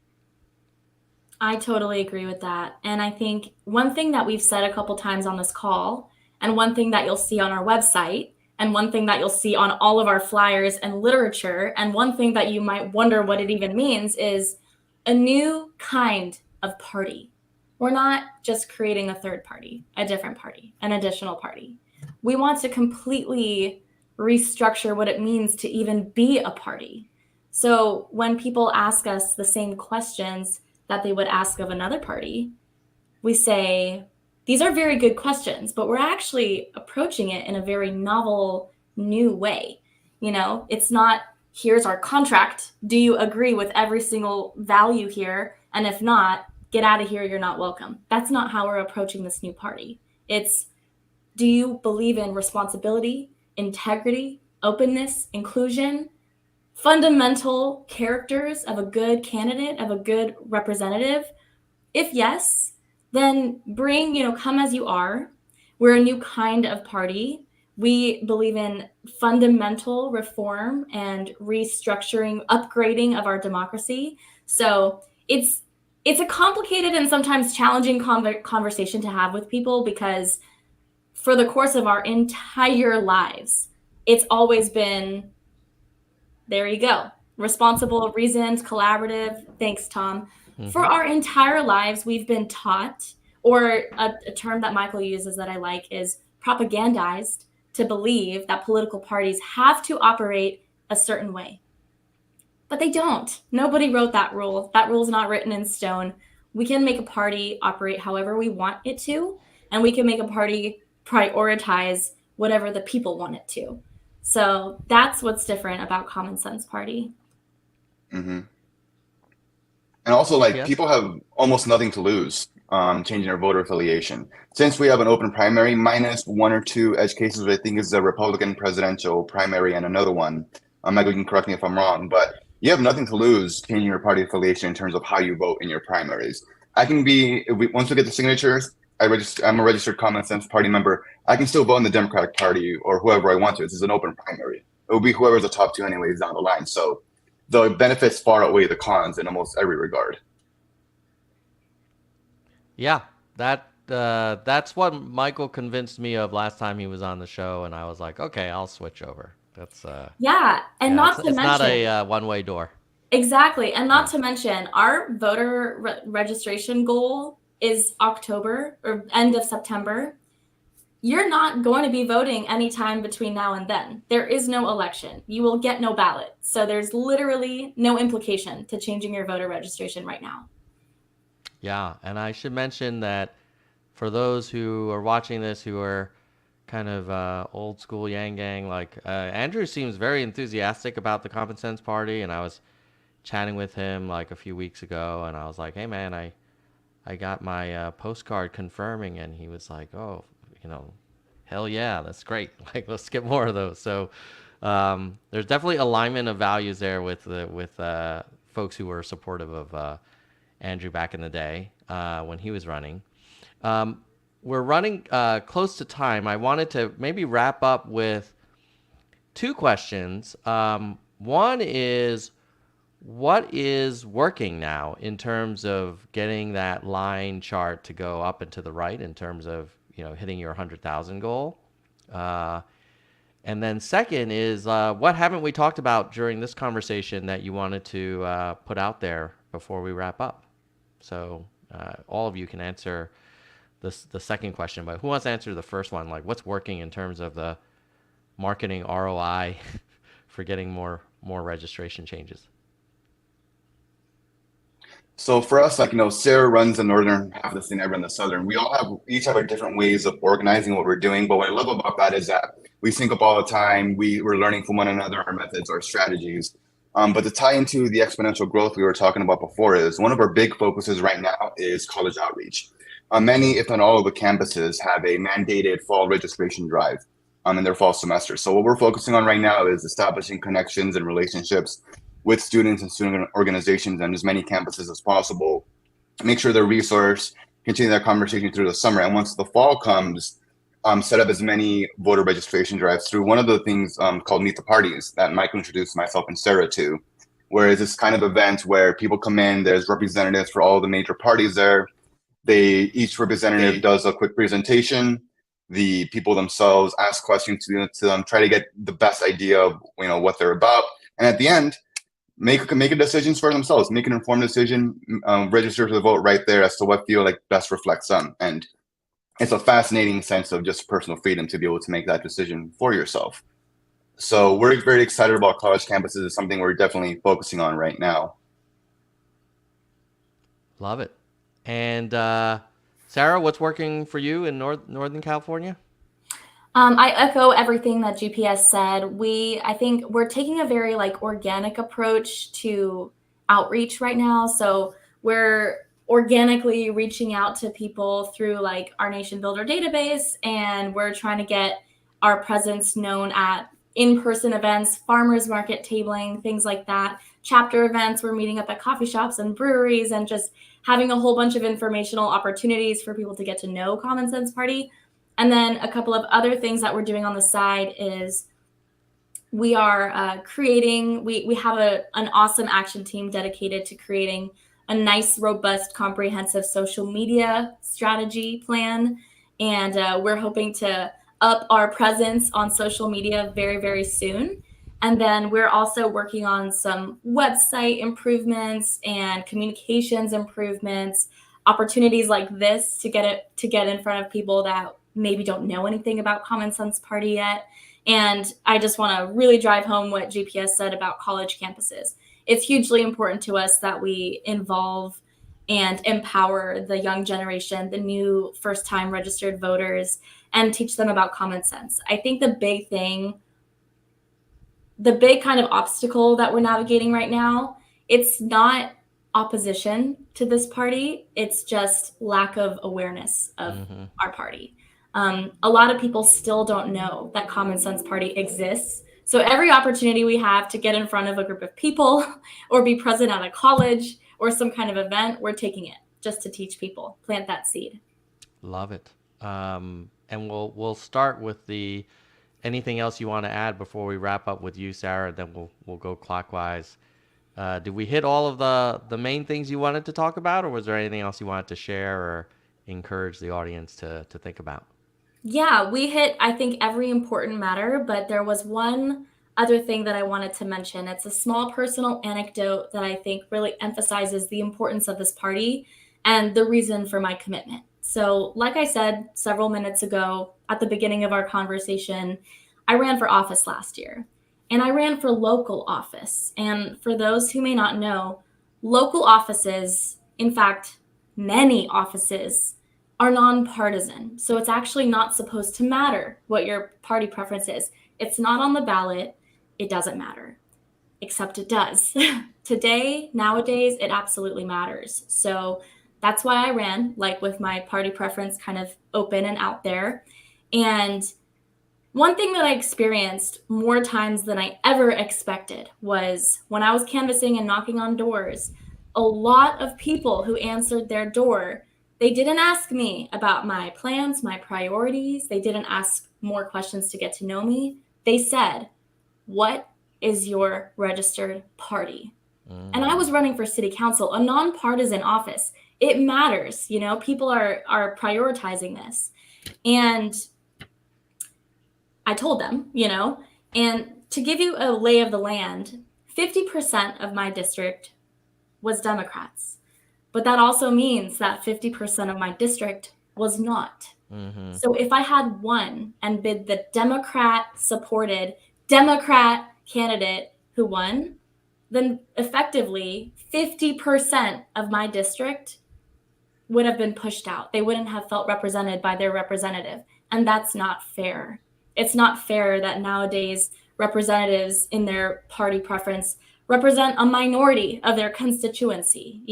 I totally agree with that. And I think one thing that we've said a couple times on this call, and one thing that you'll see on our website, and one thing that you'll see on all of our flyers and literature, and one thing that you might wonder what it even means, is a new kind of party. We're not just creating a third party, a different party, an additional party. We want to completely restructure what it means to even be a party. So when people ask us the same questions that they would ask of another party, we say, these are very good questions, but we're actually approaching it in a very novel, new way. It's not here's our contract. Do you agree with every single value here? And if not, get out of here. You're not welcome. That's not how we're approaching this new party. It's, do you believe in responsibility, integrity, openness, inclusion, fundamental characters of a good candidate, of a good representative? If yes, then bring, come as you are. We're a new kind of party. We believe in fundamental reform and restructuring, upgrading of our democracy. So it's a complicated and sometimes challenging conversation to have with people, because for the course of our entire lives, it's always been, there you go, responsible, reasoned, collaborative. Thanks, Tom. For our entire lives, we've been taught, or a term that Michael uses that I like is propagandized, to believe that political parties have to operate a certain way. But they don't. Nobody wrote that rule. That rule's not written in stone. We can make a party operate however we want it to, and we can make a party prioritize whatever the people want it to. So that's what's different about Common Sense Party. Mm-hmm. And also, like, Yes. people have almost nothing to lose changing their voter affiliation. Since we have an open primary, minus one or two edge cases, I think is the Republican presidential primary and another one. Michael, you can correct me if I'm wrong, but you have nothing to lose changing your party affiliation in terms of how you vote in your primaries. I can be, once we get the signatures, I'm a registered Common Sense Party member. I can still vote in the Democratic Party or whoever I want to. This is an open primary. It will be whoever's the top two anyways down the line. So the benefits far outweigh the cons in almost every regard. Yeah, that's what Michael convinced me of last time he was on the show, and I was like, okay, I'll switch over. That's Not to it's mention, not a one-way door. Exactly, and not to mention, our voter registration goal is October or end of September. You're not going to be voting anytime between now and then. There is no election. You will get no ballot. So there's literally no implication to changing your voter registration right now. Yeah, and I should mention that for those who are watching this who are kind of old school Yang Gang, like Andrew seems very enthusiastic about the Common Sense Party, and I was chatting with him like a few weeks ago, and I was like, hey man, I got my postcard confirming, and he was like, oh, hell yeah, that's great. Like, let's get more of those. So there's definitely alignment of values there with folks who were supportive of Andrew back in the day when he was running. We're running close to time. I wanted to maybe wrap up with two questions. One is, what is working now in terms of getting that line chart to go up and to the right in terms of hitting your 100,000 goal? And then second is, what haven't we talked about during this conversation that you wanted to put out there before we wrap up? So all of you can answer the second question, but who wants to answer the first one? Like, what's working in terms of the marketing ROI for getting more registration changes? So for us, like, Sarah runs the northern half of the thing, I run the southern. We all each have our different ways of organizing what we're doing. But what I love about that is that we sync up all the time. We're learning from one another, our methods, our strategies. But to tie into the exponential growth we were talking about before, is one of our big focuses right now is college outreach. Many, if not all of the campuses have a mandated fall registration drive in their fall semester. So what we're focusing on right now is establishing connections and relationships with students and student organizations and as many campuses as possible. Make sure they're resourced, continue that conversation through the summer. And once the fall comes, set up as many voter registration drives through one of the things called Meet the Parties that Michael introduced myself and Sarah to, where it's this kind of event where people come in, there's representatives for all the major parties there. Each representative does a quick presentation. The people themselves ask questions to them, try to get the best idea of what they're about. And at the end, make a decisions for themselves, make an informed decision, register to the vote right there as to what feel like best reflects them. And it's a fascinating sense of just personal freedom to be able to make that decision for yourself. So we're very excited about college campuses. It's something we're definitely focusing on right now. Love it. And Sarah, what's working for you in Northern California? I echo everything that GPS said. I think we're taking a very organic approach to outreach right now. So we're organically reaching out to people through our Nation Builder database, and we're trying to get our presence known at in-person events, farmers market tabling, things like that, chapter events. We're meeting up at coffee shops and breweries and just having a whole bunch of informational opportunities for people to get to know Common Sense Party. And then a couple of other things that we're doing on the side is we are creating, we have an awesome action team dedicated to creating a nice, robust, comprehensive social media strategy plan. And we're hoping to up our presence on social media very, very soon. And then we're also working on some website improvements and communications improvements, opportunities like this to get in front of people that maybe don't know anything about Common Sense Party yet. And I just want to really drive home what GPS said about college campuses. It's hugely important to us that we involve and empower the young generation, the new first-time registered voters, and teach them about common sense. I think the big kind of obstacle that we're navigating right now, it's not opposition to this party. It's just lack of awareness of our party. A lot of people still don't know that Common Sense Party exists. So every opportunity we have to get in front of a group of people or be present at a college or some kind of event, we're taking it just to teach people, plant that seed. Love it. And we'll start with anything else you want to add before we wrap up with you, Sarah. Then we'll go clockwise. Did we hit all of the main things you wanted to talk about, or was there anything else you wanted to share or encourage the audience to think about? Yeah, we hit, I think, every important matter, but there was one other thing that I wanted to mention. It's a small personal anecdote that I think really emphasizes the importance of this party and the reason for my commitment. So, like I said several minutes ago at the beginning of our conversation, I ran for office last year, and I ran for local office. And for those who may not know, local offices, in fact, many offices, are nonpartisan. So it's actually not supposed to matter what your party preference is. It's not on the ballot. It doesn't matter, except it does. Nowadays, it absolutely matters. So that's why I ran, with my party preference kind of open and out there. And one thing that I experienced more times than I ever expected was when I was canvassing and knocking on doors, a lot of people who answered their door, they didn't ask me about my plans, my priorities. They didn't ask more questions to get to know me. They said, "What is your registered party?" And I was running for city council, a nonpartisan office. It matters, people are prioritizing this. And I told them, and to give you a lay of the land, 50% of my district was Democrats. But that also means that 50% of my district was not. So if I had won and been the Democrat-supported Democrat candidate who won, then effectively 50% of my district would have been pushed out. They wouldn't have felt represented by their representative. And that's not fair. It's not fair that nowadays representatives in their party preference represent a minority of their constituency,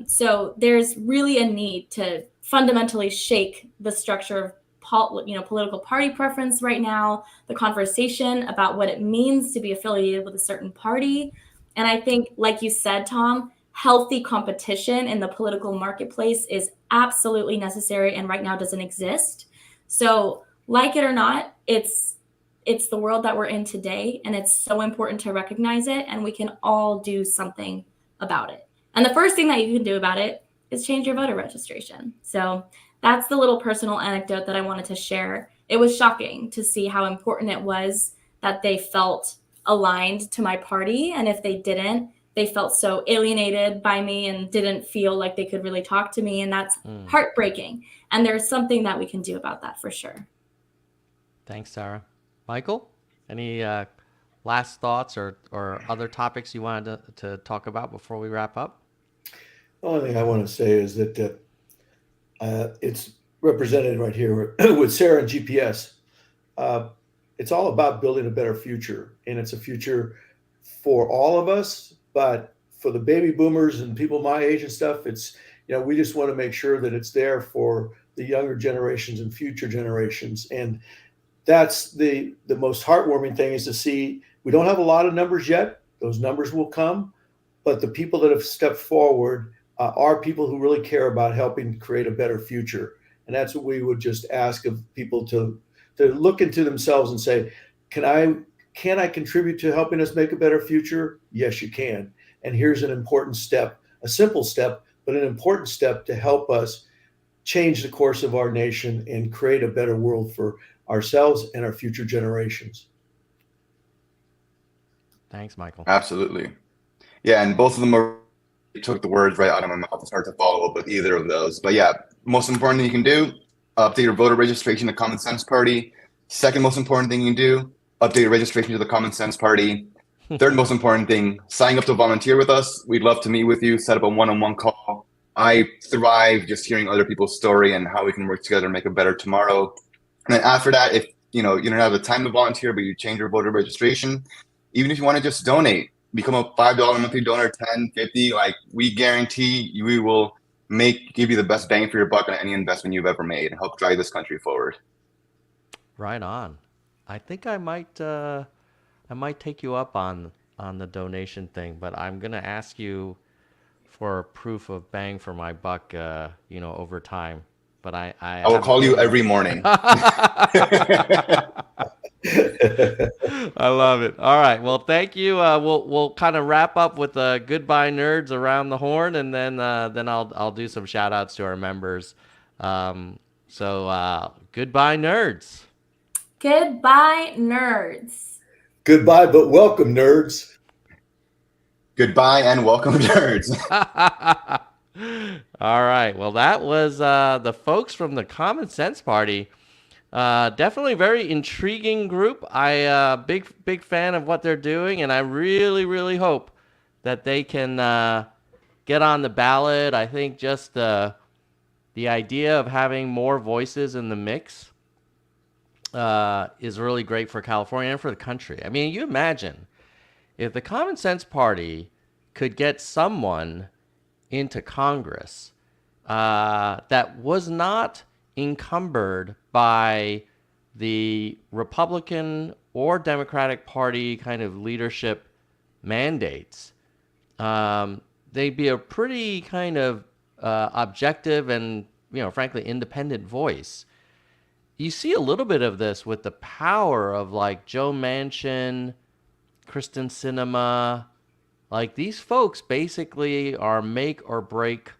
So there's really a need to fundamentally shake the structure of political party preference right now, the conversation about what it means to be affiliated with a certain party. And I think, like you said, Tom, healthy competition in the political marketplace is absolutely necessary and right now doesn't exist. So, like it or not, it's the world that we're in today, and it's so important to recognize it, and we can all do something about it. And the first thing that you can do about it is change your voter registration. So that's the little personal anecdote that I wanted to share. It was shocking to see how important it was that they felt aligned to my party, and if they didn't, they felt so alienated by me and didn't feel like they could really talk to me, and that's heartbreaking. And there's something that we can do about that for sure. Thanks, Sarah. Michael, any last thoughts or other topics you wanted to talk about before we wrap up? The only thing I want to say is that it's represented right here with Sara and GPS. Uh, it's all about building a better future, and it's a future for all of us. But for the baby boomers and people my age and stuff, it's we just want to make sure that it's there for the younger generations and future generations. And that's the most heartwarming thing is to see we don't have a lot of numbers yet. Those numbers will come, but the people that have stepped forward are people who really care about helping create a better future. And that's what we would just ask of people to look into themselves and say, can I contribute to helping us make a better future? Yes, you can. And here's an important step, a simple step, but an important step to help us change the course of our nation and create a better world for ourselves and our future generations. Thanks, Michael. Absolutely. Yeah, and both of them took the words right out of my mouth. It's hard to follow up with either of those. But yeah, most important thing you can do, update your voter registration to Common Sense Party. Second most important thing you can do, update your registration to the Common Sense Party. Third most important thing, sign up to volunteer with us. We'd love to meet with you, set up a one-on-one call. I thrive just hearing other people's story and how we can work together and make a better tomorrow. And then after that, if you don't have the time to volunteer, but you change your voter registration, even if you want to just donate, become a $5 monthly donor, 10, 50, we guarantee we will give you the best bang for your buck on any investment you've ever made and help drive this country forward. Right on. I think I might take you up on the donation thing, but I'm gonna ask you for proof of bang for my buck, over time. But I will call you every morning. I love it. All right. Well, thank you. We'll kind of wrap up with goodbye nerds around the horn, and then I'll do some shout outs to our members. So goodbye nerds. Goodbye nerds. Goodbye, but welcome nerds. Goodbye and welcome nerds. All right. Well, that was the folks from the Common Sense Party. Definitely very intriguing group. I big fan of what they're doing, and I really, really hope that they can get on the ballot. I think just the idea of having more voices in the mix is really great for California and for the country. I mean, you imagine if the Common Sense Party could get someone into Congress that was not encumbered by the Republican or Democratic Party kind of leadership mandates, they'd be a pretty kind of objective and, frankly, independent voice. You see a little bit of this with the power of Joe Manchin, Kristen Sinema. These folks basically are make or break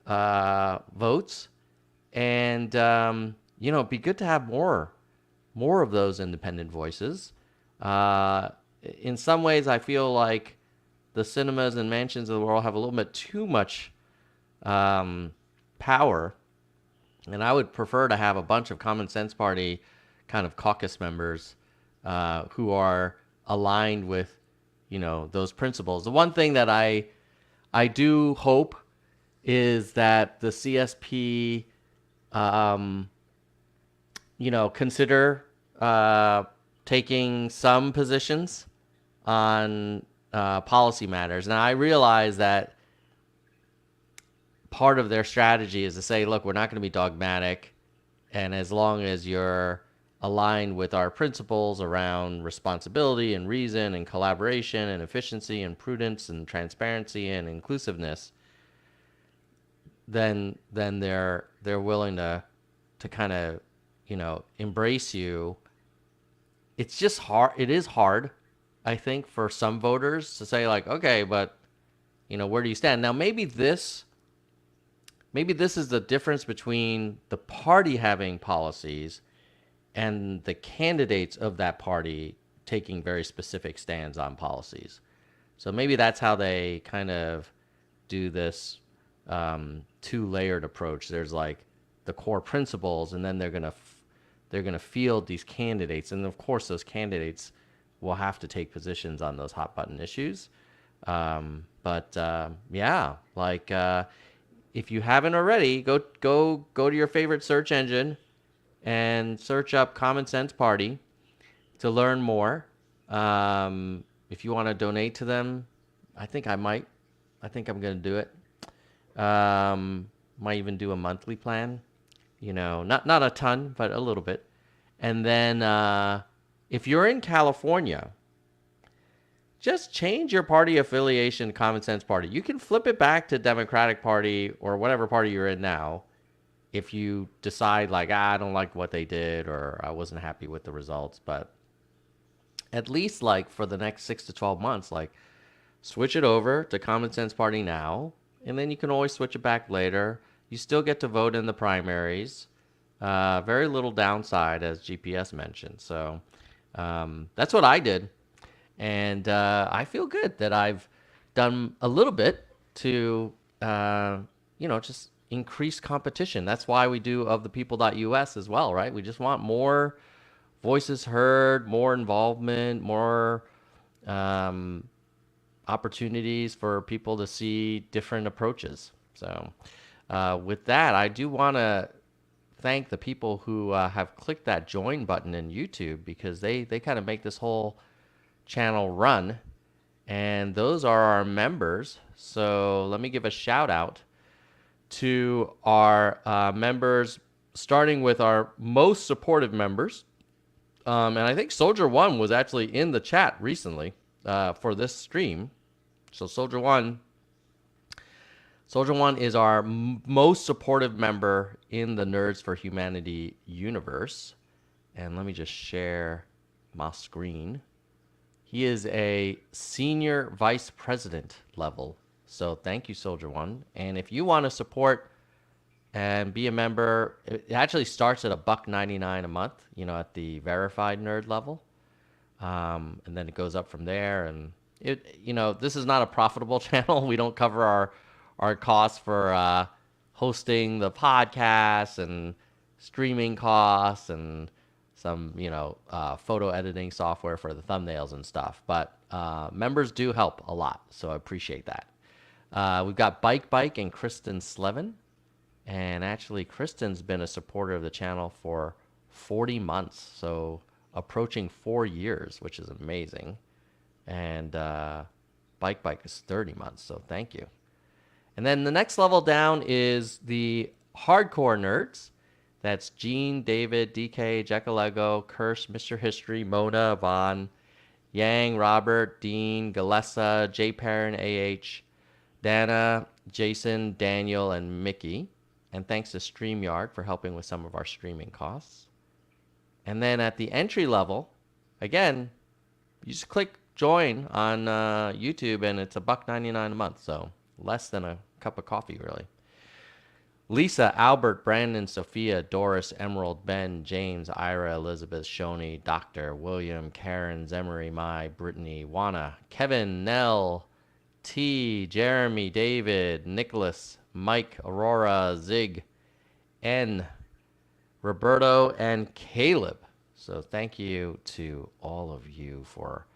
votes. And, it'd be good to have more of those independent voices. In some ways, I feel like the Cinemas and Mansions of the world have a little bit too much power. And I would prefer to have a bunch of Common Sense Party kind of caucus members who are aligned with, those principles. The one thing that I do hope is that the CSP consider taking some positions on policy matters. And I realize that part of their strategy is to say, look, we're not going to be dogmatic. And as long as you're aligned with our principles around responsibility and reason and collaboration and efficiency and prudence and transparency and inclusiveness, then they're willing to kind of, embrace you. It's just hard. It is hard, I think, for some voters to say okay, but where do you stand? Now, maybe this is the difference between the party having policies and the candidates of that party taking very specific stands on policies. So maybe that's how they kind of do this two-layered approach. There's the core principles, and then they're gonna field these candidates, and of course those candidates will have to take positions on those hot button issues. if you haven't already, go to your favorite search engine and search up Common Sense Party to learn more. If you want to donate to them, I think I might. I think I'm going to do it. Might even do a monthly plan. Not a ton, but a little bit. And then if you're in California, just change your party affiliation to Common Sense Party. You can flip it back to Democratic Party or whatever party you're in now if you decide like, I don't like what they did or I wasn't happy with the results. But at least like for the next 6 to 12 months, like switch it over to Common Sense Party now, and then you can always switch it back later. You still get to vote in the primaries. Very little downside, as GPS mentioned. So that's what I did. And I feel good that I've done a little bit to, just increase competition. That's why we do of the people.us as well, right? We just want more voices heard, more involvement, more opportunities for people to see different approaches. So with that, I do want to thank the people who have clicked that join button in YouTube, because they kind of make this whole channel run, and those are our members. So let me give a shout out to our members, starting with our most supportive members. And I think Soldier One was actually in the chat recently for this stream. So Soldier One is our most supportive member in the Nerds for Humanity universe. And let me just share my screen. He is a senior vice president level. So thank you, Soldier One. And if you want to support and be a member, it actually starts at $1.99 a month, at the verified nerd level. And then it goes up from there. And this is not a profitable channel. We don't cover our costs for hosting the podcast and streaming costs and some, photo editing software for the thumbnails and stuff. But members do help a lot, so I appreciate that. We've got Bike and Kristen Slevin. And actually, Kristen's been a supporter of the channel for 40 months, so approaching 4 years, which is amazing. And Bike is 30 months, so thank you. And then the next level down is the hardcore nerds. That's Gene, David, DK, Jackalego, Kirsch, Mr. History, Mona, Vaughn, Yang, Robert, Dean, Galessa, J. Perrin, AH, Dana, Jason, Daniel, and Mickey. And thanks to StreamYard for helping with some of our streaming costs. And then at the entry level, again, you just click join on YouTube, and it's $1.99 a month, so less than a cup of coffee, really. Lisa, Albert, Brandon, Sophia, Doris, Emerald, Ben, James, Ira, Elizabeth, Shoni, Doctor, William, Karen, Zemery, Mai, Brittany, Wana, Kevin, Nell, T, Jeremy, David, Nicholas, Mike, Aurora, Zig, N, Roberto, and Caleb. So thank you to all of you for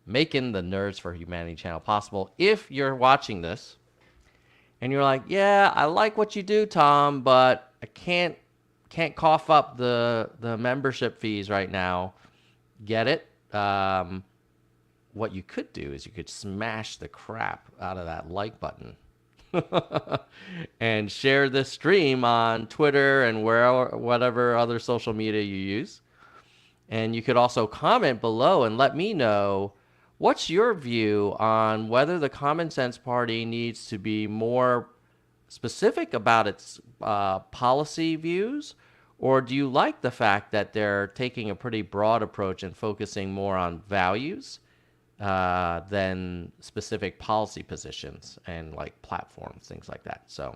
making the Nerds for Humanity channel possible. If you're watching this and you're like, yeah, I like what you do, Tom, but I can't cough up the membership fees right now, get it? What you could do is you could smash the crap out of that like button and share this stream on Twitter and whatever other social media you use. And you could also comment below and let me know, what's your view on whether the Common Sense Party needs to be more specific about its policy views, or do you like the fact that they're taking a pretty broad approach and focusing more on values than specific policy positions and like platforms, things like that? So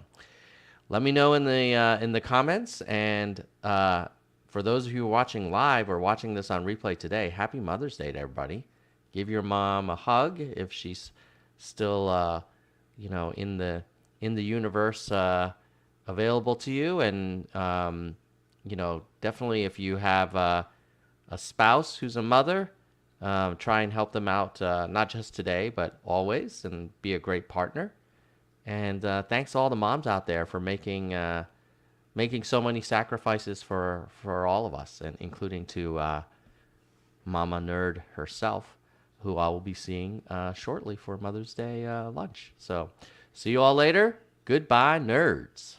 let me know in the comments. And for those of you watching live or watching this on replay today, happy Mother's Day to everybody. Give your mom a hug if she's still in the universe available to you. And definitely if you have a spouse who's a mother, try and help them out, not just today, but always, and be a great partner. And thanks to all the moms out there for making so many sacrifices for all of us, and including to Mama Nerd herself, who I will be seeing shortly for Mother's Day lunch. So, see you all later. Goodbye, nerds.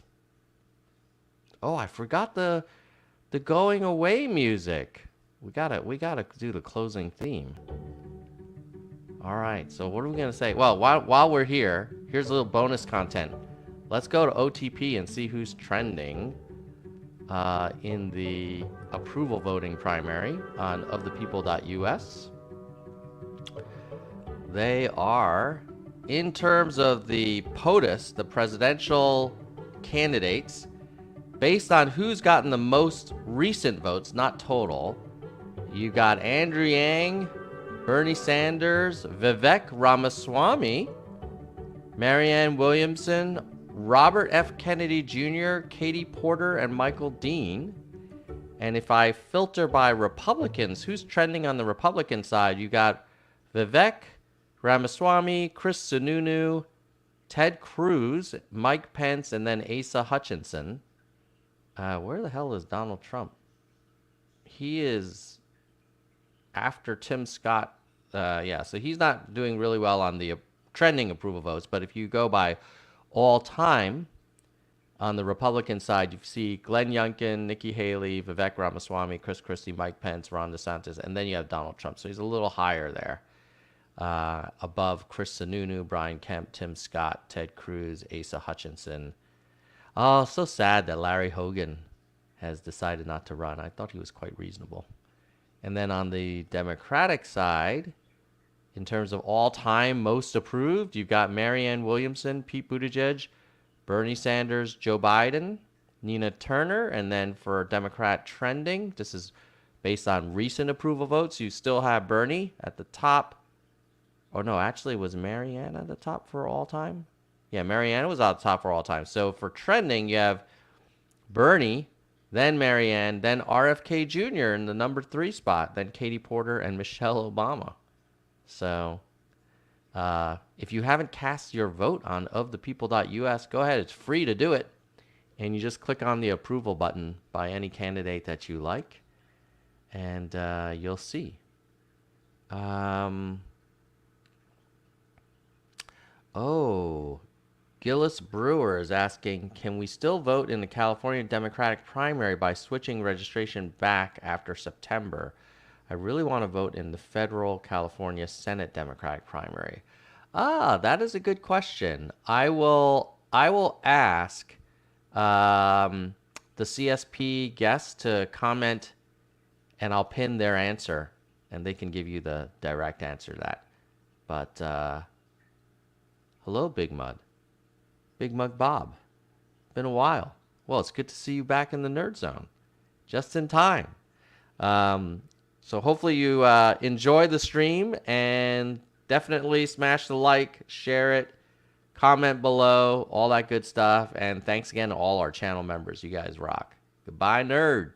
Oh, I forgot the going away music. We gotta do the closing theme. All right. So what are we gonna say? Well, while we're here, here's a little bonus content. Let's go to OTP and see who's trending in the approval voting primary on ofthepeople.us. They are, in terms of the POTUS, the presidential candidates, based on who's gotten the most recent votes, not total. You got Andrew Yang, Bernie Sanders, Vivek Ramaswamy, Marianne Williamson, Robert F. Kennedy Jr., Katie Porter, and Michael Dean. And if I filter by Republicans, who's trending on the Republican side? You got Vivek Ramaswamy, Chris Sununu, Ted Cruz, Mike Pence, and then Asa Hutchinson. Where the hell is Donald Trump? He is after Tim Scott. So he's not doing really well on the trending approval votes. But if you go by all time on the Republican side, you see Glenn Youngkin, Nikki Haley, Vivek Ramaswamy, Chris Christie, Mike Pence, Ron DeSantis, and then you have Donald Trump. So he's a little higher there, above Chris Sununu, Brian Kemp, Tim Scott, Ted Cruz, Asa Hutchinson. Oh, so sad that Larry Hogan has decided not to run. I thought he was quite reasonable. And then on the Democratic side, in terms of all-time most approved, you've got Marianne Williamson, Pete Buttigieg, Bernie Sanders, Joe Biden, Nina Turner, and then for Democrat trending, this is based on recent approval votes, you still have Bernie at the top. Oh, no, actually, was Marianne at the top for all time? Yeah, Marianne was at the top for all time. So for trending, you have Bernie, then Marianne, then RFK Jr. in the number 3 spot, then Katie Porter and Michelle Obama. So if you haven't cast your vote on ofthepeople.us, go ahead. It's free to do it. And you just click on the approval button by any candidate that you like. And you'll see. Gillis Brewer is asking, can we still vote in the California Democratic primary by switching registration back after September? I really want to vote in the federal California Senate Democratic primary. That is a good question. I will ask the CSP guests to comment, and I'll pin their answer, and they can give you the direct answer to that. But hello, Big Mud. Big Mug Bob. Been a while. Well, it's good to see you back in the Nerd Zone. Just in time. So hopefully you enjoy the stream, and definitely smash the like, share it, comment below, all that good stuff. And thanks again to all our channel members. You guys rock. Goodbye, nerds.